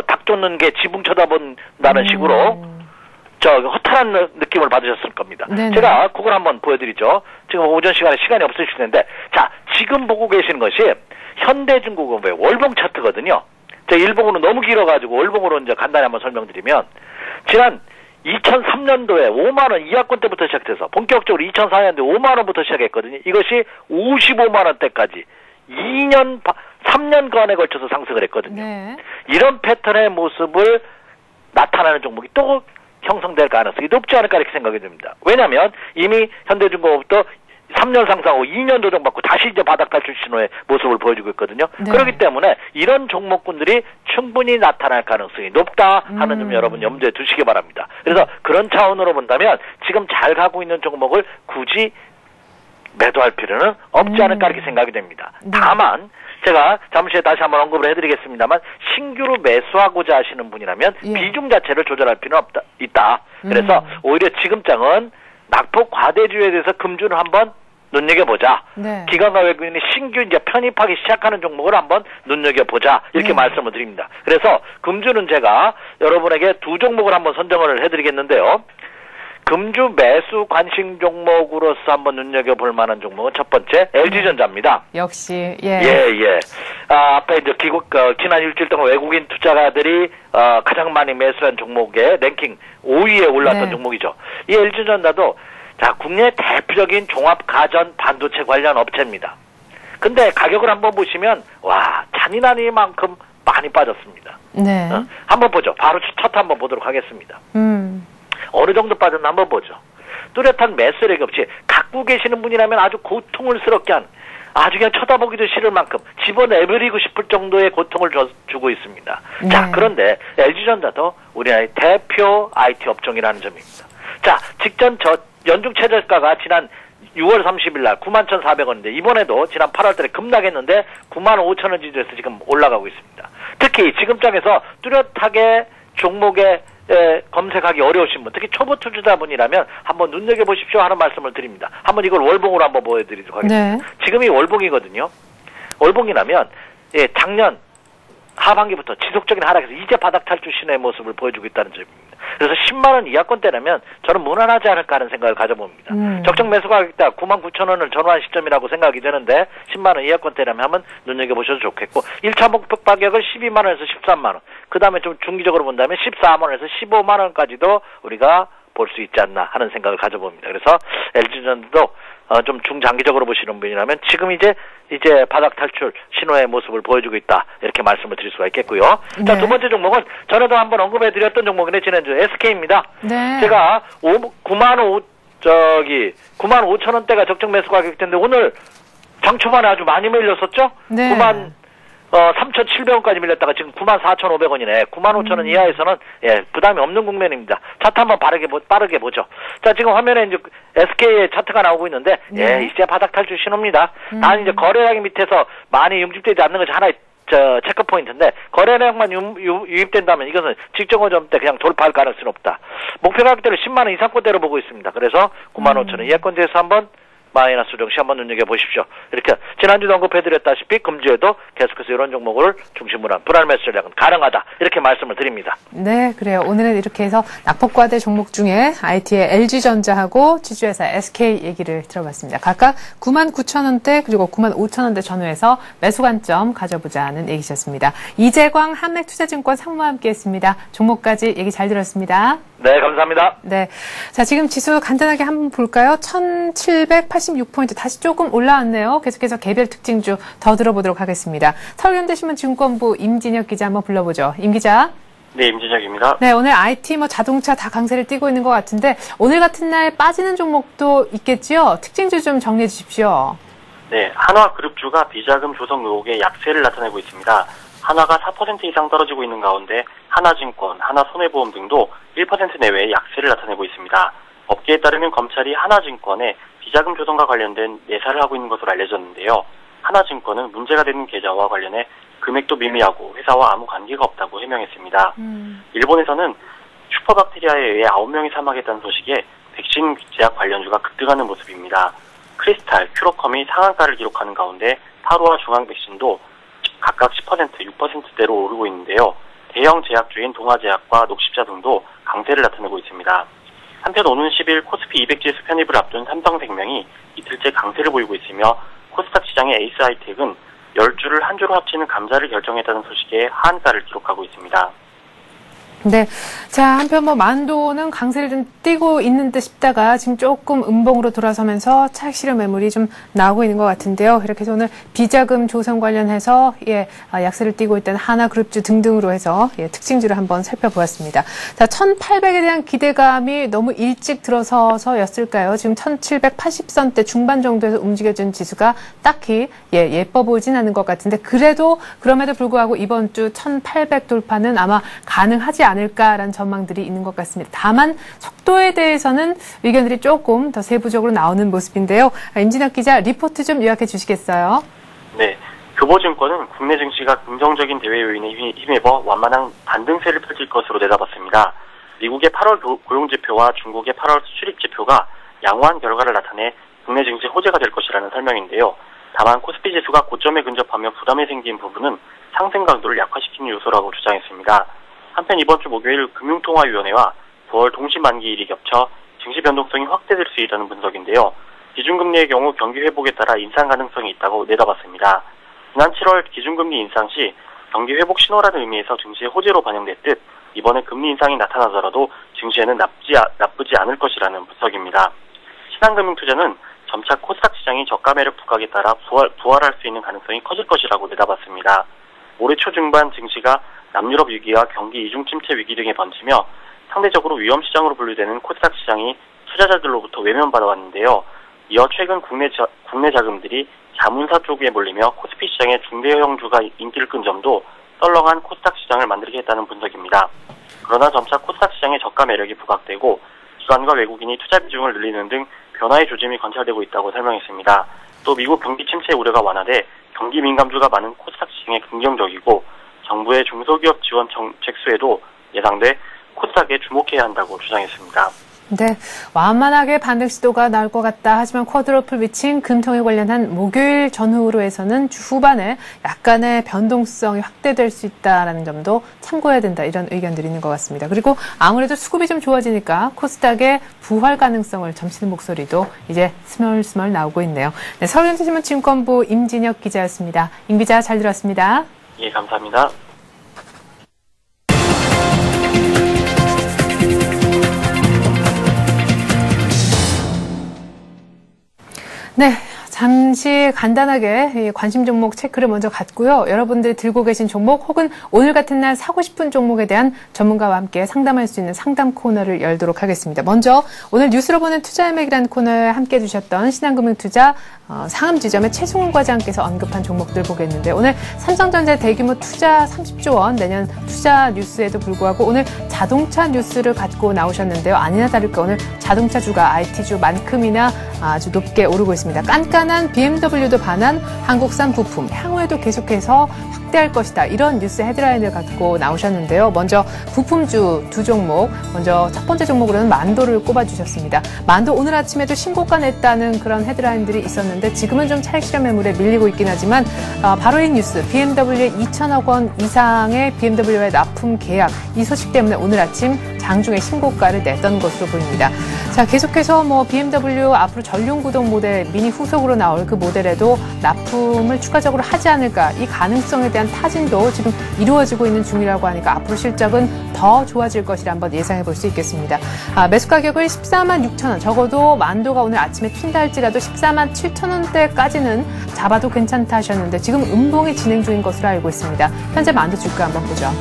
Speaker 2: 닭 쫓는 게 지붕 쳐다본다는 식으로 허탈한 느낌을 받으셨을 겁니다.
Speaker 1: 네네.
Speaker 2: 제가 그걸 한번 보여드리죠. 지금 오전 시간에 시간이 없으실 텐데, 자, 지금 보고 계시는 것이 현대중공업의 월봉 차트거든요. 제가 일봉으로 너무 길어가지고 월봉으로 이제 간단히 한번 설명드리면, 지난 2003년도에 5만원 이하권 때부터 시작해서 본격적으로 2004년도에 5만원부터 시작했거든요. 이것이 55만원대까지 3년간에 걸쳐서 상승을 했거든요.
Speaker 1: 네.
Speaker 2: 이런 패턴의 모습을 나타나는 종목이 또 형성될 가능성이 높지 않을까 이렇게 생각이 듭니다. 왜냐하면 이미 현대중공업도 3년 상승하고 2년 조정받고 다시 이제 바닥 탈출 신호의 모습을 보여주고 있거든요.
Speaker 1: 네.
Speaker 2: 그렇기 때문에 이런 종목군들이 충분히 나타날 가능성이 높다 하는 점 여러분 염두에 두시기 바랍니다. 그래서 그런 차원으로 본다면 지금 잘 가고 있는 종목을 굳이 매도할 필요는 없지 않을까 이렇게 생각이 됩니다.
Speaker 1: 네.
Speaker 2: 다만 제가 잠시 후에 다시 한번 언급을 해드리겠습니다만 신규로 매수하고자 하시는 분이라면
Speaker 1: 예.
Speaker 2: 비중 자체를 조절할 필요는 있다. 그래서 오히려 지금장은 낙폭 과대주에 대해서 금주를 한번 눈여겨보자.
Speaker 1: 네.
Speaker 2: 기관과 외국인이 신규 이제 편입하기 시작하는 종목을 한번 눈여겨보자. 이렇게
Speaker 1: 네.
Speaker 2: 말씀을 드립니다. 그래서 금주는 제가 여러분에게 두 종목을 한번 선정을 해드리겠는데요. 금주 매수 관심 종목으로서 한번 눈여겨볼 만한 종목은 첫 번째 LG전자입니다.
Speaker 1: 역시 예.
Speaker 2: 예. 앞에 이제 지난 일주일 동안 외국인 투자가들이 가장 많이 매수한 종목의 랭킹 5위에 올랐던
Speaker 1: 네.
Speaker 2: 종목이죠. 이 LG전자도 자, 국내 대표적인 종합 가전 반도체 관련 업체입니다. 근데 가격을 한번 보시면 와, 잔인하니만큼 많이 빠졌습니다.
Speaker 1: 네.
Speaker 2: 한번 보죠. 바로 차트 한번 보도록 하겠습니다. 어느 정도 빠졌나 한번 보죠. 뚜렷한 매수력이 없이 갖고 계시는 분이라면 아주 고통을스럽게 한 아주 그냥 쳐다보기도 싫을 만큼 집어내버리고 싶을 정도의 고통을 주고 있습니다.
Speaker 1: 네.
Speaker 2: 자, 그런데 LG전자도 우리나라의 대표 IT 업종이라는 점입니다. 자, 직전 연중 최저가가 지난 6월 30일 날 91,400원인데 이번에도 지난 8월 달에 급락했는데 95,000원 지점에서 지금 올라가고 있습니다. 특히 지금장에서 뚜렷하게 종목에 검색하기 어려우신 분, 특히 초보 투자자분이라면 한번 눈여겨보십시오 하는 말씀을 드립니다. 한번 이걸 월봉으로 한번 보여드리도록 하겠습니다.
Speaker 1: 네.
Speaker 2: 지금이 월봉이거든요. 월봉이라면 작년 하반기부터 지속적인 하락에서 이제 바닥 탈출 신호의 모습을 보여주고 있다는 점입니다. 그래서 10만원 이하권대라면 저는 무난하지 않을까 하는 생각을 가져봅니다. 적정 매수 가격대 99,000원을 전환 시점이라고 생각이 되는데 10만원 이하권대라면 한번 눈여겨보셔도 좋겠고 1차 목표 가격을 12만원에서 13만원, 그 다음에 좀 중기적으로 본다면 14만원에서 15만원까지도 우리가 볼 수 있지 않나 하는 생각을 가져봅니다. 그래서 LG전자도 좀 중장기적으로 보시는 분이라면 지금 이제 바닥 탈출 신호의 모습을 보여주고 있다. 이렇게 말씀을 드릴 수가 있겠고요.
Speaker 1: 네.
Speaker 2: 자, 두 번째 종목은 전에도 한번 언급해드렸던 종목인데 지난주 SK입니다.
Speaker 1: 네.
Speaker 2: 제가 95,000원대가 적정 매수 가격대인데 오늘 장 초반에 아주 많이 밀렸었죠?
Speaker 1: 네.
Speaker 2: 3,700원까지 밀렸다가 지금 94,500원이네. 95,000원 이하에서는 부담이 없는 국면입니다. 차트 한번 빠르게 보죠. 자, 지금 화면에 이제 SK의 차트가 나오고 있는데
Speaker 1: 네.
Speaker 2: 이제 바닥 탈출 신호입니다. 난 이제 거래량이 밑에서 많이 융집되지 않는 것이 하나의 체크 포인트인데 거래량만 유입된다면 이것은 직전 고점대 그냥 돌파할 가능성은 없다. 목표 가격대를 10만원 이상권대로 보고 있습니다. 그래서 95,000원 이하권대에서 한번 마이너스 조정시 한번 눈여겨보십시오. 이렇게 지난주도 언급해드렸다시피 금주에도 계속해서 이런 종목을 중심으로 한 불안 매수 전략은 가능하다. 이렇게 말씀을 드립니다.
Speaker 1: 네, 그래요. 오늘은 이렇게 해서 낙폭과대 종목 중에 IT의 LG전자하고 지주회사 SK 얘기를 들어봤습니다. 각각 99,000원대 그리고 95,000원대 전후에서 매수 관점 가져보자는 얘기셨습니다. 이재광 한맥투자증권 상무와 함께했습니다. 종목까지 얘기 잘 들었습니다.
Speaker 2: 네, 감사합니다.
Speaker 1: 네, 자 지금 지수 간단하게 한번 볼까요? 1,786포인트 다시 조금 올라왔네요. 계속해서 개별 특징주 더 들어보도록 하겠습니다. 서울현대신문증권부 임진혁 기자 한번 불러보죠. 임 기자.
Speaker 3: 네, 임진혁입니다.
Speaker 1: 네, 오늘 IT, 자동차 다 강세를 띠고 있는 것 같은데 오늘 같은 날 빠지는 종목도 있겠지요? 특징주 좀 정리해 주십시오.
Speaker 3: 네, 한화그룹주가 비자금 조성 의혹에 약세를 나타내고 있습니다. 한화가 4% 이상 떨어지고 있는 가운데 하나증권, 하나손해보험 등도 1% 내외의 약세를 나타내고 있습니다. 업계에 따르면 검찰이 하나증권에 비자금 조성과 관련된 내사를 하고 있는 것으로 알려졌는데요. 하나증권은 문제가 되는 계좌와 관련해 금액도 미미하고 회사와 아무 관계가 없다고 해명했습니다. 일본에서는 슈퍼박테리아에 의해 9명이 사망했다는 소식에 백신 제약 관련주가 급등하는 모습입니다. 크리스탈, 큐로컴이 상한가를 기록하는 가운데 파루와 중앙백신도 각각 10%, 6%대로 오르고 있는데요. 대형 제약주인 동아제약과 녹십자 등도 강세를 나타내고 있습니다. 한편 오는 10일 코스피 200 지수 편입을 앞둔 삼성생명이 이틀째 강세를 보이고 있으며 코스닥 시장의 에이스 하이텍은 10주를 한 주로 합치는 감사를 결정했다는 소식에 하한가를 기록하고 있습니다.
Speaker 1: 네. 자, 한편 만도는 강세를 좀 띄고 있는 듯 싶다가 지금 조금 음봉으로 돌아서면서 차익 실현 매물이 좀 나오고 있는 것 같은데요. 이렇게 해서 오늘 비자금 조성 관련해서 약세를 띄고 있다는 하나그룹주 등등으로 해서 특징주를 한번 살펴보았습니다. 자, 1800에 대한 기대감이 너무 일찍 들어서서였을까요? 지금 1780선대 중반 정도에서 움직여진 지수가 딱히 예뻐 보이진 않는 것 같은데 그럼에도 불구하고 이번 주 1800 돌파는 아마 가능하지 않을까라는 전망들이 있는 것 같습니다. 다만 속도에 대해서는 의견들이 조금 더 세부적으로 나오는 모습인데요. 임진혁 기자 리포트 좀 요약해 주시겠어요?
Speaker 3: 네. 교보증권은 국내 증시가 긍정적인 대외 요인에 힘입어 완만한 반등세를 펼칠 것으로 내다봤습니다. 미국의 8월 고용지표와 중국의 8월 수출입지표가 양호한 결과를 나타내 국내 증시 호재가 될 것이라는 설명인데요. 다만 코스피 지수가 고점에 근접하며 부담이 생긴 부분은 상승 강도를 약화시키는 요소라고 주장했습니다. 한편 이번 주 목요일 금융통화위원회와 9월 동시만기일이 겹쳐 증시 변동성이 확대될 수 있다는 분석인데요. 기준금리의 경우 경기 회복에 따라 인상 가능성이 있다고 내다봤습니다. 지난 7월 기준금리 인상 시 경기 회복 신호라는 의미에서 증시의 호재로 반영됐듯 이번에 금리 인상이 나타나더라도 증시에는 나쁘지 않을 것이라는 분석입니다. 신한금융투자는 점차 코스닥 시장이 저가 매력 부각에 따라 부활할 수 있는 가능성이 커질 것이라고 내다봤습니다. 올해 초 중반 증시가 남유럽 위기와 경기 이중 침체 위기 등에 번지며 상대적으로 위험시장으로 분류되는 코스닥 시장이 투자자들로부터 외면받아왔는데요. 이어 최근 국내 자금들이 자문사 쪽에 몰리며 코스피 시장의 중대형주가 인기를 끈 점도 썰렁한 코스닥 시장을 만들게 했다는 분석입니다. 그러나 점차 코스닥 시장의 저가 매력이 부각되고 기관과 외국인이 투자 비중을 늘리는 등 변화의 조짐이 관찰되고 있다고 설명했습니다. 또 미국 경기 침체 우려가 완화돼 경기 민감주가 많은 코스닥 시장에 긍정적이고 정부의 중소기업 지원 정책 수에도 예상돼 코스닥에 주목해야 한다고 주장했습니다.
Speaker 1: 네, 완만하게 반등 시도가 나올 것 같다. 하지만 쿼드러플 위칭 금통에 관련한 목요일 전후로 해서는 주 후반에 약간의 변동성이 확대될 수 있다라는 점도 참고해야 된다. 이런 의견들이 있는 것 같습니다. 그리고 아무래도 수급이 좀 좋아지니까 코스닥의 부활 가능성을 점치는 목소리도 이제 스멀스멀 나오고 있네요. 네, 서울경제신문 증권부 임진혁 기자였습니다. 임 기자 잘 들었습니다.
Speaker 3: 예, 감사합니다.
Speaker 1: 네, 잠시 간단하게 관심 종목 체크를 먼저 갔고요. 여러분들이 들고 계신 종목 혹은 오늘 같은 날 사고 싶은 종목에 대한 전문가와 함께 상담할 수 있는 상담 코너를 열도록 하겠습니다. 먼저 오늘 뉴스로 보는 투자의맥이라는 코너에 함께해 주셨던 신한금융투자 상암지점의 최승훈 과장께서 언급한 종목들 보겠는데 오늘 삼성전자 대규모 투자 30조 원 내년 투자 뉴스에도 불구하고 오늘 자동차 뉴스를 갖고 나오셨는데요. 아니나 다를까 오늘 자동차주가 IT주만큼이나 아주 높게 오르고 있습니다. 깐깐한 BMW도 반한 한국산 부품, 향후에도 계속해서 확대할 것이다. 이런 뉴스 헤드라인을 갖고 나오셨는데요. 먼저 부품주 두 종목, 먼저 첫 번째 종목으로는 만도를 꼽아주셨습니다. 만도 오늘 아침에도 신고가 냈다는 그런 헤드라인들이 있었는데 지금은 좀 차익 실현 매물에 밀리고 있긴 하지만 바로 이 뉴스, BMW의 2천억 원 이상의 BMW의 납품 계약, 이 소식 때문에 오늘 아침 장중에 신고가를 냈던 것으로 보입니다. 자, 계속해서 BMW 앞으로 전륜구동 모델 미니 후속으로 나올 그 모델에도 납품을 추가적으로 하지 않을까, 이 가능성에 대한 타진도 지금 이루어지고 있는 중이라고 하니까 앞으로 실적은 더 좋아질 것이라 한번 예상해 볼 수 있겠습니다. 매수 가격을 14만 6천 원, 적어도 만도가 오늘 아침에 튄다 할지라도 14만 7천 원대까지는 잡아도 괜찮다 하셨는데 지금 음봉이 진행 중인 것으로 알고 있습니다. 현재 만도 주가 한번 보죠.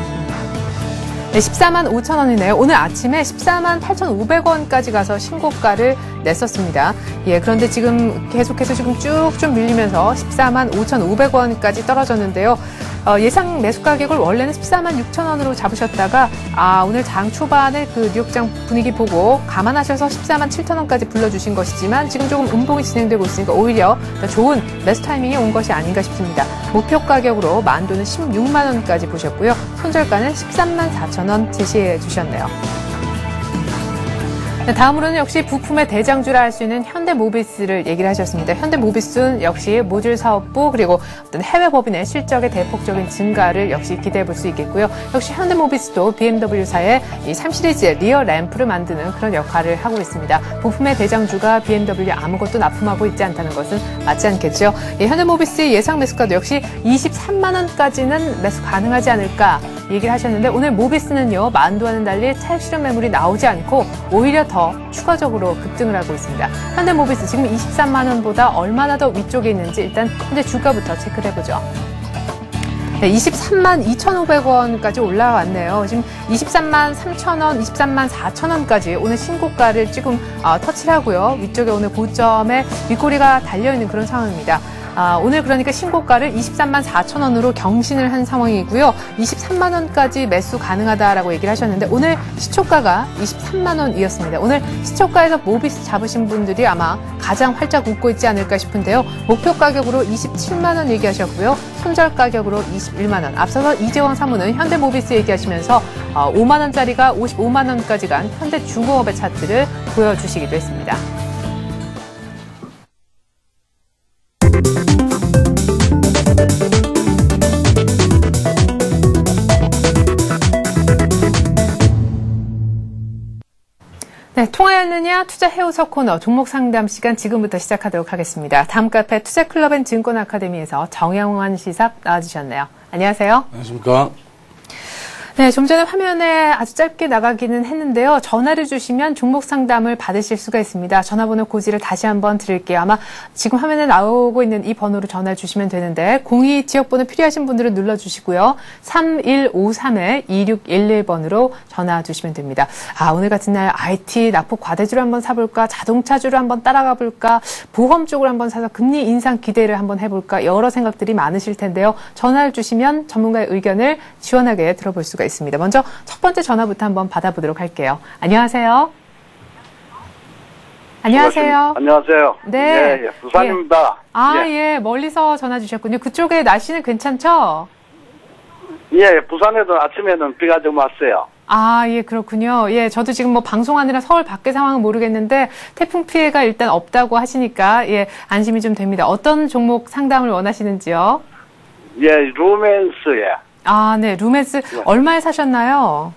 Speaker 1: 네, 14만 5천 원이네요. 오늘 아침에 14만 8,500원까지 가서 신고가를 냈었습니다. 예, 그런데 지금 계속해서 지금 쭉쭉 밀리면서 14만 5,500원까지 떨어졌는데요. 예상 매수 가격을 원래는 14만 6천 원으로 잡으셨다가 오늘 장 초반에 그 뉴욕장 분위기 보고 감안하셔서 14만 7천 원까지 불러주신 것이지만 지금 조금 음봉이 진행되고 있으니까 오히려 더 좋은 매수 타이밍이 온 것이 아닌가 싶습니다. 목표 가격으로 만도는 16만 원까지 보셨고요. 손절가는 13만 4천 원 제시해 주셨네요. 다음으로는 역시 부품의 대장주라 할 수 있는 현대모비스를 얘기를 하셨습니다. 현대모비스는 역시 모듈 사업부 그리고 어떤 해외 법인의 실적의 대폭적인 증가를 역시 기대해 볼 수 있겠고요. 역시 현대모비스도 BMW사의 이 3시리즈의 리어 램프를 만드는 그런 역할을 하고 있습니다. 부품의 대장주가 BMW 아무것도 납품하고 있지 않다는 것은 맞지 않겠죠. 현대모비스의 예상 매수가도 역시 23만 원까지는 매수 가능하지 않을까 얘기를 하셨는데 오늘 모비스는요. 만두와는 달리 차익 실현 매물이 나오지 않고 오히려 더 추가적으로 급등을 하고 있습니다. 현대모비스 지금 23만 원보다 얼마나 더 위쪽에 있는지 일단 현재 주가부터 체크를 해보죠. 네, 23만 2,500원까지 올라왔네요. 지금 23만 3,000원, 23만 4,000원까지 오늘 신고가를 지금 터치를 하고요. 위쪽에 오늘 고점에 윗꼬리가 달려있는 그런 상황입니다. 오늘 그러니까 신고가를 23만 4천 원으로 경신을 한 상황이고요. 23만 원까지 매수 가능하다라고 얘기를 하셨는데 오늘 시초가가 23만 원이었습니다. 오늘 시초가에서 모비스 잡으신 분들이 아마 가장 활짝 웃고 있지 않을까 싶은데요. 목표 가격으로 27만 원 얘기하셨고요. 손절 가격으로 21만 원. 앞서서 이재원 사무는 현대모비스 얘기하시면서 5만 원짜리가 55만 원까지 간 현대중공업의 차트를 보여주시기도 했습니다. 네, 통화였느냐 투자 해오서 코너 종목 상담 시간 지금부터 시작하도록 하겠습니다. 다음 카페 투자클럽 앤 증권 아카데미에서 정영환 시사 나와주셨네요. 안녕하세요.
Speaker 4: 안녕하십니까.
Speaker 1: 네, 좀 전에 화면에 아주 짧게 나가기는 했는데요. 전화를 주시면 종목 상담을 받으실 수가 있습니다. 전화번호 고지를 다시 한번 드릴게요. 아마 지금 화면에 나오고 있는 이 번호로 전화 주시면 되는데 02 지역번호 필요하신 분들은 눌러주시고요. 3153-2611번으로 전화 주시면 됩니다. 오늘 같은 날 IT 납품 과대주를 한번 사볼까? 자동차주를 한번 따라가 볼까? 보험 쪽을 한번 사서 금리 인상 기대를 한번 해볼까? 여러 생각들이 많으실 텐데요. 전화를 주시면 전문가의 의견을 시원하게 들어볼 수가 있습니다. 먼저 첫 번째 전화부터 한번 받아보도록 할게요. 안녕하세요. 안녕하세요.
Speaker 5: 안녕하세요.
Speaker 1: 네.
Speaker 5: 예, 부산입니다.
Speaker 1: 예, 멀리서 전화 주셨군요. 그쪽에 날씨는 괜찮죠?
Speaker 5: 예, 부산에도 아침에는 비가 좀 왔어요.
Speaker 1: 예, 그렇군요. 예, 저도 지금 뭐 방송하느라 서울 밖의 상황은 모르겠는데 태풍 피해가 일단 없다고 하시니까 예, 안심이 좀 됩니다. 어떤 종목 상담을 원하시는지요?
Speaker 5: 예, 루멘스예.
Speaker 1: 네, 루멘스 얼마에 사셨나요?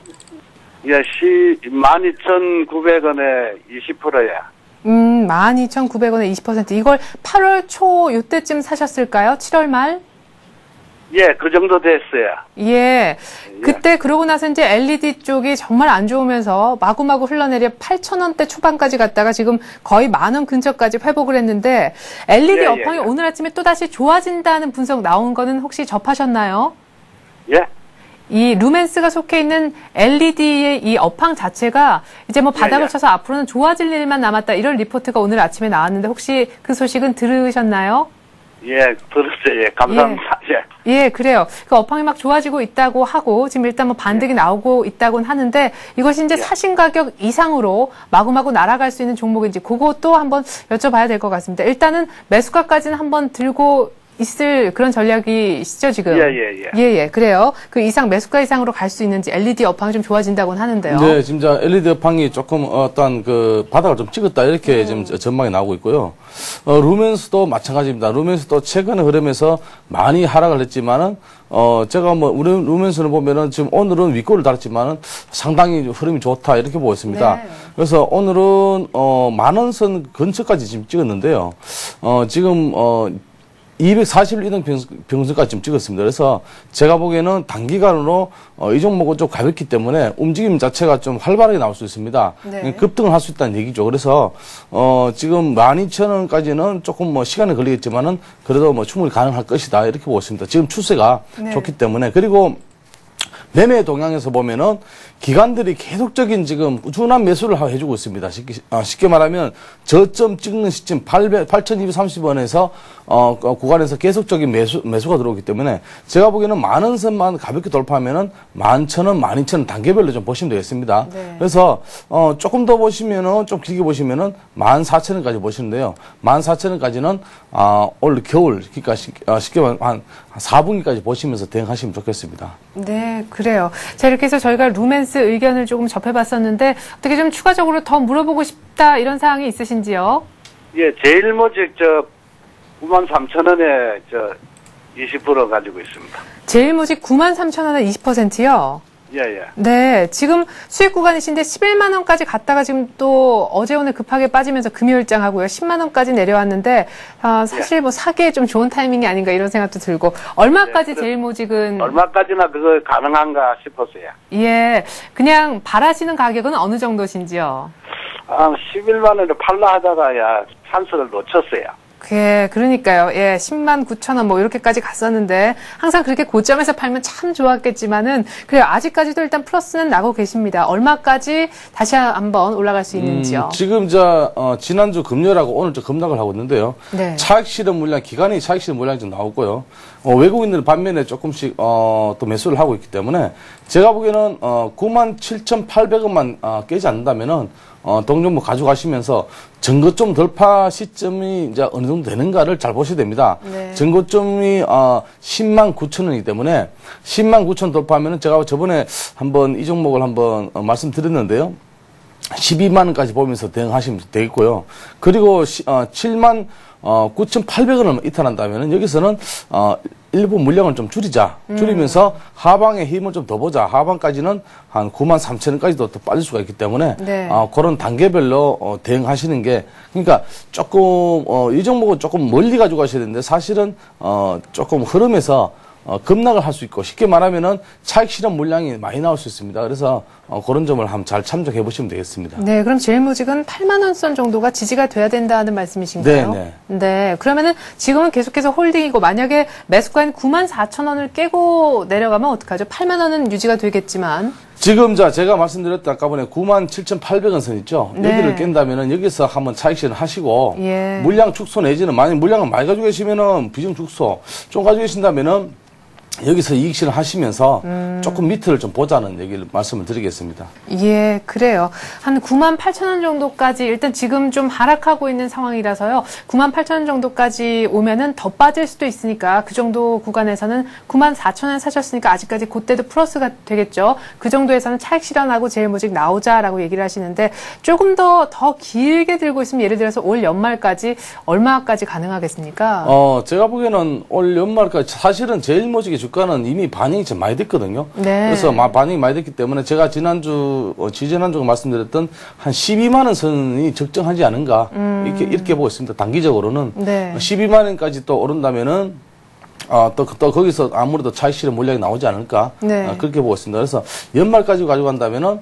Speaker 5: 예, 12,900원에 20%예.
Speaker 1: 12,900원에 20%. 이걸 8월 초 요때쯤 사셨을까요? 7월 말?
Speaker 5: 예, 그 정도 됐어요.
Speaker 1: 예. 그때 그러고 나서 이제 LED 쪽이 정말 안 좋으면서 마구마구 흘러내려 8,000원대 초반까지 갔다가 지금 거의 10,000원 근처까지 회복을 했는데 LED 업황이 오늘 아침에 또다시 좋아진다는 분석 나온 거는 혹시 접하셨나요?
Speaker 5: 예?
Speaker 1: 이 루멘스가 속해 있는 LED의 이 업황 자체가 이제 뭐 바닥을 쳐서 앞으로는 좋아질 일만 남았다 이런 리포트가 오늘 아침에 나왔는데 혹시 그 소식은 들으셨나요?
Speaker 5: 예, 들었어요. 예, 감사합니다.
Speaker 1: 예, 그래요. 그 업황이 막 좋아지고 있다고 하고 지금 일단 뭐 반등이 나오고 있다고는 하는데 이것이 이제 사신 가격 이상으로 마구마구 날아갈 수 있는 종목인지 그것도 한번 여쭤봐야 될 것 같습니다. 일단은 매수가까지는 한번 들고 있을 그런 전략이시죠, 지금? 예, 그래요. 그 이상, 매수가 이상으로 갈 수 있는지 LED 업황이 좀 좋아진다고는 하는데요.
Speaker 4: 네, 진짜 LED 업황이 조금 어떤 그 바닥을 좀 찍었다, 이렇게 지금 전망이 나오고 있고요. 루멘스도 마찬가지입니다. 루멘스도 최근의 흐름에서 많이 하락을 했지만은, 제가 뭐, 우리 루멘스를 보면은 지금 오늘은 윗골을 달았지만은 상당히 흐름이 좋다, 이렇게 보고 있습니다.
Speaker 1: 네.
Speaker 4: 그래서 오늘은, 10,000선 근처까지 지금 찍었는데요. 지금, 241등 평선까지 좀 찍었습니다. 그래서 제가 보기에는 단기간으로 이 종목은 좀 가볍기 때문에 움직임 자체가 좀 활발하게 나올 수 있습니다.
Speaker 1: 네.
Speaker 4: 급등을 할 수 있다는 얘기죠. 그래서 지금 12,000원까지는 조금 뭐 시간이 걸리겠지만은 그래도 뭐 충분히 가능할 것이다 이렇게 보고 있습니다. 지금 추세가 좋기 때문에. 그리고 매매 동향에서 보면은 기관들이 계속적인 지금 꾸준한 매수를 해주고 있습니다. 쉽게 말하면 저점 찍는 시점 8,230원에서 구간에서 계속적인 매수가 들어오기 때문에 제가 보기에는 10,000선만 가볍게 돌파하면은 11,000원, 12,000원 단계별로 좀 보시면 되겠습니다.
Speaker 1: 네.
Speaker 4: 그래서 조금 더 보시면은 좀 길게 보시면은 14,000원까지 보시는데요. 14,000원까지는 올 겨울 그러니까 쉽게 말하면 한 4분기까지 보시면서 대응하시면 좋겠습니다.
Speaker 1: 네, 그래요. 자, 이렇게 해서 저희가 루멘스 의견을 조금 접해봤었는데 어떻게 좀 추가적으로 더 물어보고 싶다 이런 사항이 있으신지요?
Speaker 5: 예, 제일모직 93,000원에 20% 가지고 있습니다.
Speaker 1: 제일모직 93,000원에 20%요?
Speaker 5: 예, 예.
Speaker 1: 네, 지금 수익 구간이신데 11만 원까지 갔다가 지금 또 어제 오늘 급하게 빠지면서 금요일장 하고요. 10만 원까지 내려왔는데 사실 뭐 사기에 좀 좋은 타이밍이 아닌가 이런 생각도 들고 얼마까지 제일모직은
Speaker 5: 얼마까지나 그거 가능한가 싶었어요.
Speaker 1: 예, 그냥 바라시는 가격은 어느 정도신지요?
Speaker 5: 11만 원에 팔라 하다가 찬스를 놓쳤어요.
Speaker 1: 그러니까요. 예, 10만 9천 원 뭐 이렇게까지 갔었는데 항상 그렇게 고점에서 팔면 참 좋았겠지만은 그래요. 아직까지도 일단 플러스는 나고 계십니다. 얼마까지 다시 한번 올라갈 수 있는지요?
Speaker 4: 지금 지난주 금요일하고 오늘 급락을 하고 있는데요.
Speaker 1: 네.
Speaker 4: 차익 실현 물량 기간이 차익 실현 물량이 좀 나오고요. 외국인들 반면에 조금씩 또 매수를 하고 있기 때문에 제가 보기에는 97,800원만 깨지 않는다면은 동종목 가져가시면서 전고점 돌파 시점이 이제 어느 정도 되는가를 잘 보셔야 됩니다.
Speaker 1: 네.
Speaker 4: 전고점이 10만 9천 원이기 때문에 10만 9천 돌파하면은 제가 저번에 한번 이 종목을 한번 말씀드렸는데요. 12만 원까지 보면서 대응하시면 되겠고요. 그리고 7만 9,800원을 이탈한다면은 여기서는 일부 물량을 좀 줄이면서 하방에 힘을 좀 더 보자. 하방까지는 한 9만 3천 원까지도 더 빠질 수가 있기 때문에
Speaker 1: 네.
Speaker 4: 그런 단계별로 대응하시는 게 그러니까 조금 이 종목은 조금 멀리 가지고 가셔야 되는데 사실은 조금 흐름에서 급락을 할 수 있고 쉽게 말하면은 차익 실현 물량이 많이 나올 수 있습니다. 그래서 그런 점을 한번 잘 참작해 보시면 되겠습니다.
Speaker 1: 네, 그럼 제일모직은 8만 원 선 정도가 지지가 돼야 된다는 말씀이신가요?
Speaker 4: 네.
Speaker 1: 네, 그러면은 지금은 계속해서 홀딩이고 만약에 매수가인 9만 4천 원을 깨고 내려가면 어떡하죠? 8만 원은 유지가 되겠지만.
Speaker 4: 지금 제가 말씀드렸던 아까 전에 97,800원 선 있죠?
Speaker 1: 네.
Speaker 4: 여기를 깬다면은 여기서 한번 차익 실현 하시고
Speaker 1: 예.
Speaker 4: 물량 축소 내지는 만약 물량을 많이 가지고 계시면은 비중 축소 좀 가지고 계신다면은 여기서 이익 실현 하시면서 조금 밑을 좀 보자는 얘기를 말씀을 드리겠습니다.
Speaker 1: 예, 그래요. 한 9만 8천 원 정도까지 일단 지금 좀 하락하고 있는 상황이라서요. 9만 8천 원 정도까지 오면은 더 빠질 수도 있으니까 그 정도 구간에서는 9만 4천 원 사셨으니까 아직까지 그때도 플러스가 되겠죠. 그 정도에서는 차익 실현하고 제일모직 나오자라고 얘기를 하시는데 조금 더 길게 들고 있으면 예를 들어서 올 연말까지 얼마까지 가능하겠습니까?
Speaker 4: 제가 보기에는 올 연말까지 사실은 제일모직의 주가는 이미 반영이 좀 많이 됐거든요.
Speaker 1: 네.
Speaker 4: 그래서 반영이 많이 됐기 때문에 제가 지난주 말씀드렸던 한 12만 원 선이 적정하지 않은가 이렇게 보고 있습니다. 단기적으로는
Speaker 1: 네.
Speaker 4: 12만 원까지 또 오른다면은 또 거기서 아무래도 차익 실현 물량이 나오지 않을까
Speaker 1: 네.
Speaker 4: 그렇게 보고 있습니다. 그래서 연말까지 가져간다면은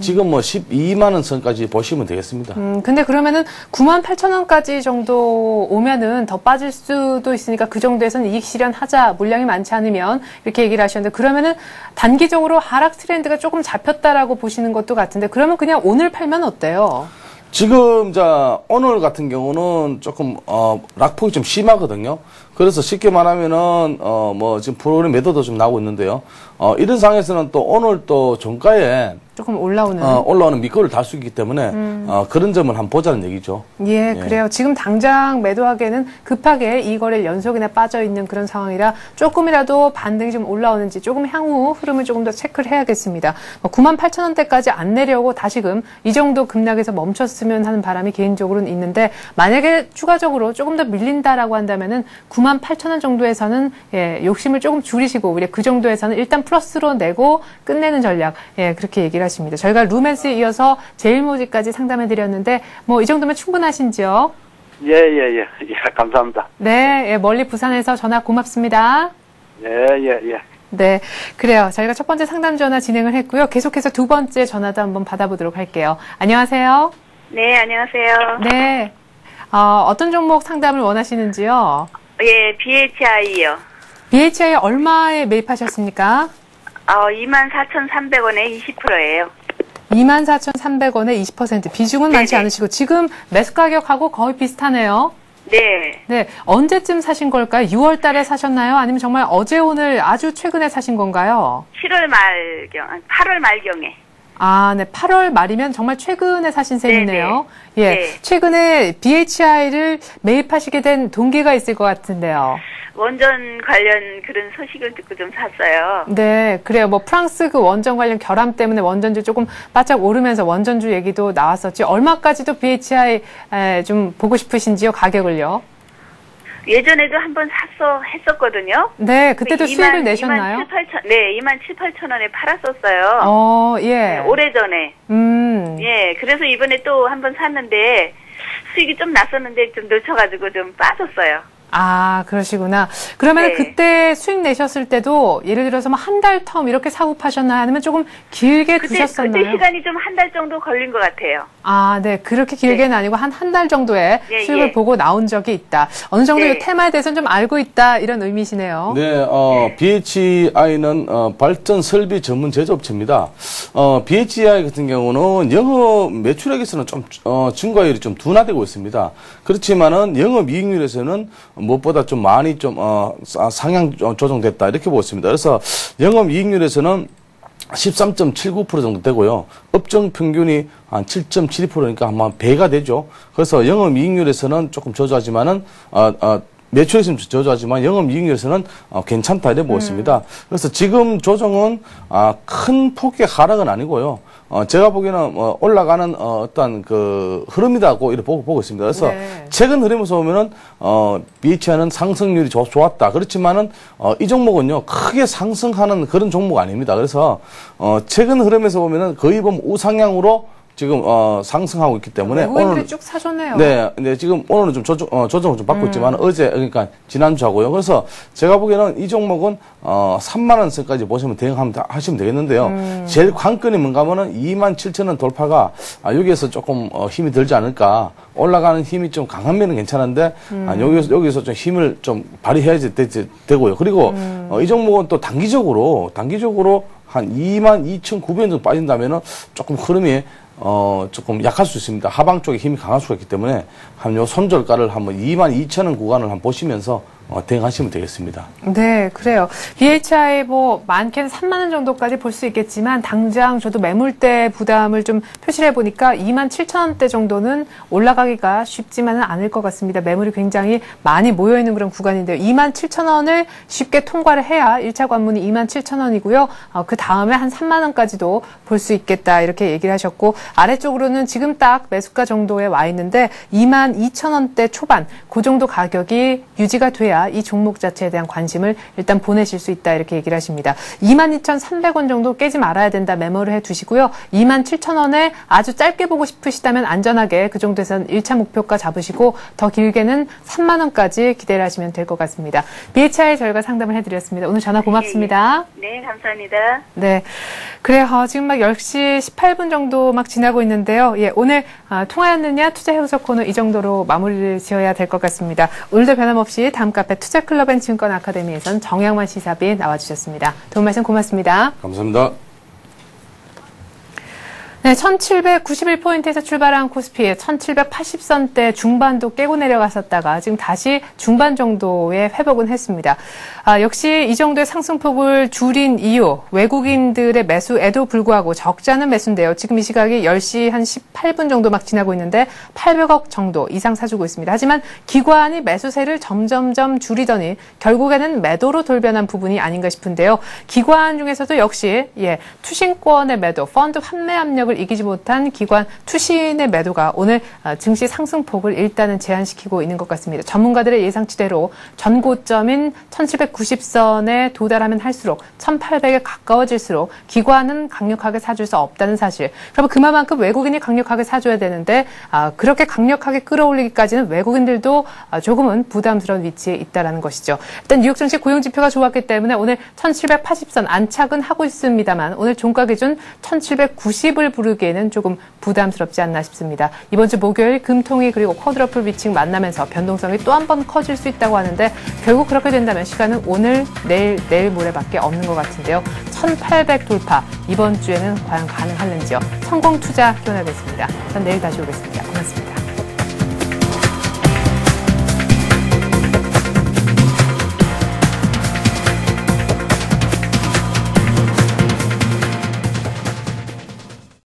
Speaker 4: 지금 12만 원 선까지 보시면 되겠습니다.
Speaker 1: 근데 그러면은 9만 8천 원까지 정도 오면은 더 빠질 수도 있으니까 그 정도에서는 이익 실현하자. 물량이 많지 않으면 이렇게 얘기를 하셨는데 그러면은 단기적으로 하락 트렌드가 조금 잡혔다라고 보시는 것도 같은데 그러면 그냥 오늘 팔면 어때요?
Speaker 4: 지금 오늘 같은 경우는 조금 락폭이 좀 심하거든요. 그래서 쉽게 말하면은 지금 프로그램 매도도 좀 나오고 있는데요. 이런 상황에서는 또 오늘 또 종가에
Speaker 1: 조금 올라오는
Speaker 4: 올라오는 밑거를 달 수 있기 때문에 그런 점을 한번 보자는 얘기죠.
Speaker 1: 예, 그래요. 지금 당장 매도하기에는 급하게 이 거래일 연속이나 빠져 있는 그런 상황이라 조금이라도 반등이 좀 올라오는지 조금 향후 흐름을 조금 더 체크를 해야겠습니다. 9만 8천 원대까지 안 내려오고 다시금 이 정도 급락에서 멈췄으면 하는 바람이 개인적으로는 있는데 만약에 추가적으로 조금 더 밀린다라고 한다면은 9만 8천 원 정도에서는 욕심을 조금 줄이시고 우리 그 정도에서는 일단 플러스로 내고 끝내는 전략 그렇게 얘기를 하십니다. 저희가 루멘스에 이어서 제일모직까지 상담해 드렸는데 이 정도면 충분하신지요?
Speaker 5: 예, 감사합니다.
Speaker 1: 네, 멀리 부산에서 전화 고맙습니다.
Speaker 5: 예.
Speaker 1: 네, 그래요. 저희가 첫 번째 상담 전화 진행을 했고요. 계속해서 두 번째 전화도 한번 받아보도록 할게요. 안녕하세요.
Speaker 6: 네, 안녕하세요.
Speaker 1: 네, 어떤 종목 상담을 원하시는지요?
Speaker 6: 예, BHI요.
Speaker 1: BHI 얼마에 매입하셨습니까?
Speaker 6: 24,300원에 20%예요.
Speaker 1: 24,300원에 20%. 비중은 많지
Speaker 6: 네네.
Speaker 1: 않으시고 지금 매수 가격하고 거의 비슷하네요.
Speaker 6: 네.
Speaker 1: 네, 언제쯤 사신 걸까요? 6월 달에 사셨나요? 아니면 정말 어제 오늘 아주 최근에 사신 건가요?
Speaker 6: 8월 말경에.
Speaker 1: 네, 8월 말이면 정말 최근에 사신 셈이네요. 예,
Speaker 6: 네.
Speaker 1: 최근에 BHI를 매입하시게 된 동기가 있을 것 같은데요.
Speaker 6: 원전 관련 그런 소식을 듣고 좀 샀어요.
Speaker 1: 네, 그래요. 뭐 프랑스 그 원전 관련 결함 때문에 원전주 조금 바짝 오르면서 원전주 얘기도 나왔었지. 얼마까지도 BHI 좀 보고 싶으신지요? 가격을요?
Speaker 6: 예전에도 한번 했었거든요.
Speaker 1: 네, 그때도 수익을 내셨나요?
Speaker 6: 2만 7, 8천 원에 팔았었어요.
Speaker 1: 예.
Speaker 6: 네, 오래전에. 예, 그래서 이번에 또 한번 샀는데 수익이 좀 났었는데 좀 놓쳐가지고 좀 빠졌어요.
Speaker 1: 아, 그러시구나. 그러면
Speaker 6: 네.
Speaker 1: 그때 수익 내셨을 때도 예를 들어서 뭐 한 달 텀 이렇게 사고 파셨나요? 아니면 조금 길게 두셨었나요?
Speaker 6: 그때 시간이 좀 한 달 정도 걸린 것 같아요.
Speaker 1: 아, 네. 그렇게 길게는 아니고 한 달 정도의
Speaker 6: 예,
Speaker 1: 수익을
Speaker 6: 예.
Speaker 1: 보고 나온 적이 있다. 어느 정도
Speaker 6: 네.
Speaker 1: 이 테마에 대해서는 좀 알고 있다. 이런 의미시네요.
Speaker 4: 네, BHI는 발전 설비 전문 제조업체입니다. BHI 같은 경우는 영업 매출액에서는 좀 증가율이 좀 둔화되고 있습니다. 그렇지만은 영업 이익률에서는 무엇보다 좀 많이 좀 상향 조정됐다 이렇게 보고 있습니다. 그래서 영업 이익률에서는 13.79% 정도 되고요. 업종 평균이 한 7.72%니까 한 배가 되죠. 그래서 영업 이익률에서는 조금 저조하지만은 매출에서는 저조하지만 영업 이익률에서는 괜찮다 이렇게 보고 있습니다. 그래서 지금 조정은 큰 폭의 하락은 아니고요. 제가 보기에는 올라가는 어떤 그 흐름이라고 이렇게 보고 있습니다. 그래서
Speaker 1: 네.
Speaker 4: 최근 흐름에서 보면은 BHI는 상승률이 좋았다. 그렇지만은 이 종목은요 크게 상승하는 그런 종목 아닙니다. 그래서 최근 흐름에서 보면은 거의 보면 우상향으로 지금 상승하고 있기 때문에
Speaker 1: 외국인들이 쭉 사셨네요.
Speaker 4: 네, 지금 오늘은 좀 조정을 좀 받고 있지만 어제 그러니까 지난주하고요. 그래서 제가 보기에는 이 종목은 3만 원 선까지 보시면 대응하시면 되겠는데요. 제일 관건이 뭔가 하면은 27,000원 돌파가 여기에서 조금 힘이 들지 않을까. 올라가는 힘이 좀 강한 면은 괜찮은데 여기서 좀 힘을 좀 발휘해야지 되고요. 그리고 이 종목은 또 단기적으로 한 22,900원 정도 빠진다면은 조금 흐름이 조금 약할 수 있습니다. 하방 쪽에 힘이 강할 수가 있기 때문에 한 요 손절가를 한번 22,000원 구간을 한번 보시면서 대응하시면 되겠습니다.
Speaker 1: 네, 그래요. BHI 뭐 많게는 3만 원 정도까지 볼 수 있겠지만 당장 저도 매물대 부담을 좀 표시를 해보니까 27,000원대 정도는 올라가기가 쉽지만은 않을 것 같습니다. 매물이 굉장히 많이 모여있는 그런 구간인데요. 27,000원을 쉽게 통과를 해야 1차 관문이 27,000원이고요. 그 다음에 한 3만 원까지도 볼 수 있겠다 이렇게 얘기를 하셨고 아래쪽으로는 지금 딱 매수가 정도에 와 있는데 22,000원대 초반 그 정도 가격이 유지가 돼야 이 종목 자체에 대한 관심을 일단 보내실 수 있다 이렇게 얘기를 하십니다. 22,300원 정도 깨지 말아야 된다 메모를 해두시고요. 27,000원에 아주 짧게 보고 싶으시다면 안전하게 그 정도에서는 1차 목표가 잡으시고 더 길게는 3만 원까지 기대를 하시면 될 것 같습니다. BHI 저희가 상담을 해드렸습니다. 오늘 전화 고맙습니다.
Speaker 6: 네, 감사합니다.
Speaker 1: 네, 그래요. 지금 막 10시 18분 정도 막 지나고 있는데요. 예, 오늘 통화였느냐 투자해우서 코너 이 정도로 마무리를 지어야 될 것 같습니다. 오늘도 변함없이 다음 카페 투자클럽앤증권 아카데미에선 정양만 시사비 나와주셨습니다. 도움 말씀 고맙습니다.
Speaker 4: 감사합니다.
Speaker 1: 네, 1791포인트에서 출발한 코스피 1780선대 중반도 깨고 내려갔었다가 지금 다시 중반 정도의 회복은 했습니다. 역시 이 정도의 상승폭을 줄인 이유, 외국인들의 매수에도 불구하고 적지 않은 매수인데요. 지금 이 시각이 10시 한 18분 정도 막 지나고 있는데 800억 정도 이상 사주고 있습니다. 하지만 기관이 매수세를 점점점 줄이더니 결국에는 매도로 돌변한 부분이 아닌가 싶은데요. 기관 중에서도 역시 투신권의 매도, 펀드 환매 압력을 이기지 못한 기관 투신의 매도가 오늘 증시 상승폭을 일단은 제한시키고 있는 것 같습니다. 전문가들의 예상치대로 전고점인 1790선에 도달하면 할수록 1800에 가까워질수록 기관은 강력하게 사줄 수 없다는 사실. 그러면 그만큼 외국인이 강력하게 사줘야 되는데 그렇게 강력하게 끌어올리기까지는 외국인들도 조금은 부담스러운 위치에 있다는 것이죠. 일단 뉴욕 증시 고용지표가 좋았기 때문에 오늘 1780선 안착은 하고 있습니다만 오늘 종가 기준 1790을 부르기에는 조금 부담스럽지 않나 싶습니다. 이번 주 목요일 금통위 그리고 쿼드러플 위칭 만나면서 변동성이 또 한 번 커질 수 있다고 하는데 결국 그렇게 된다면 시간은 오늘, 내일 모레밖에 없는 것 같은데요. 1800 돌파 이번 주에는 과연 가능할는지요. 성공 투자 기원하겠습니다. 전 내일 다시 오겠습니다. 고맙습니다.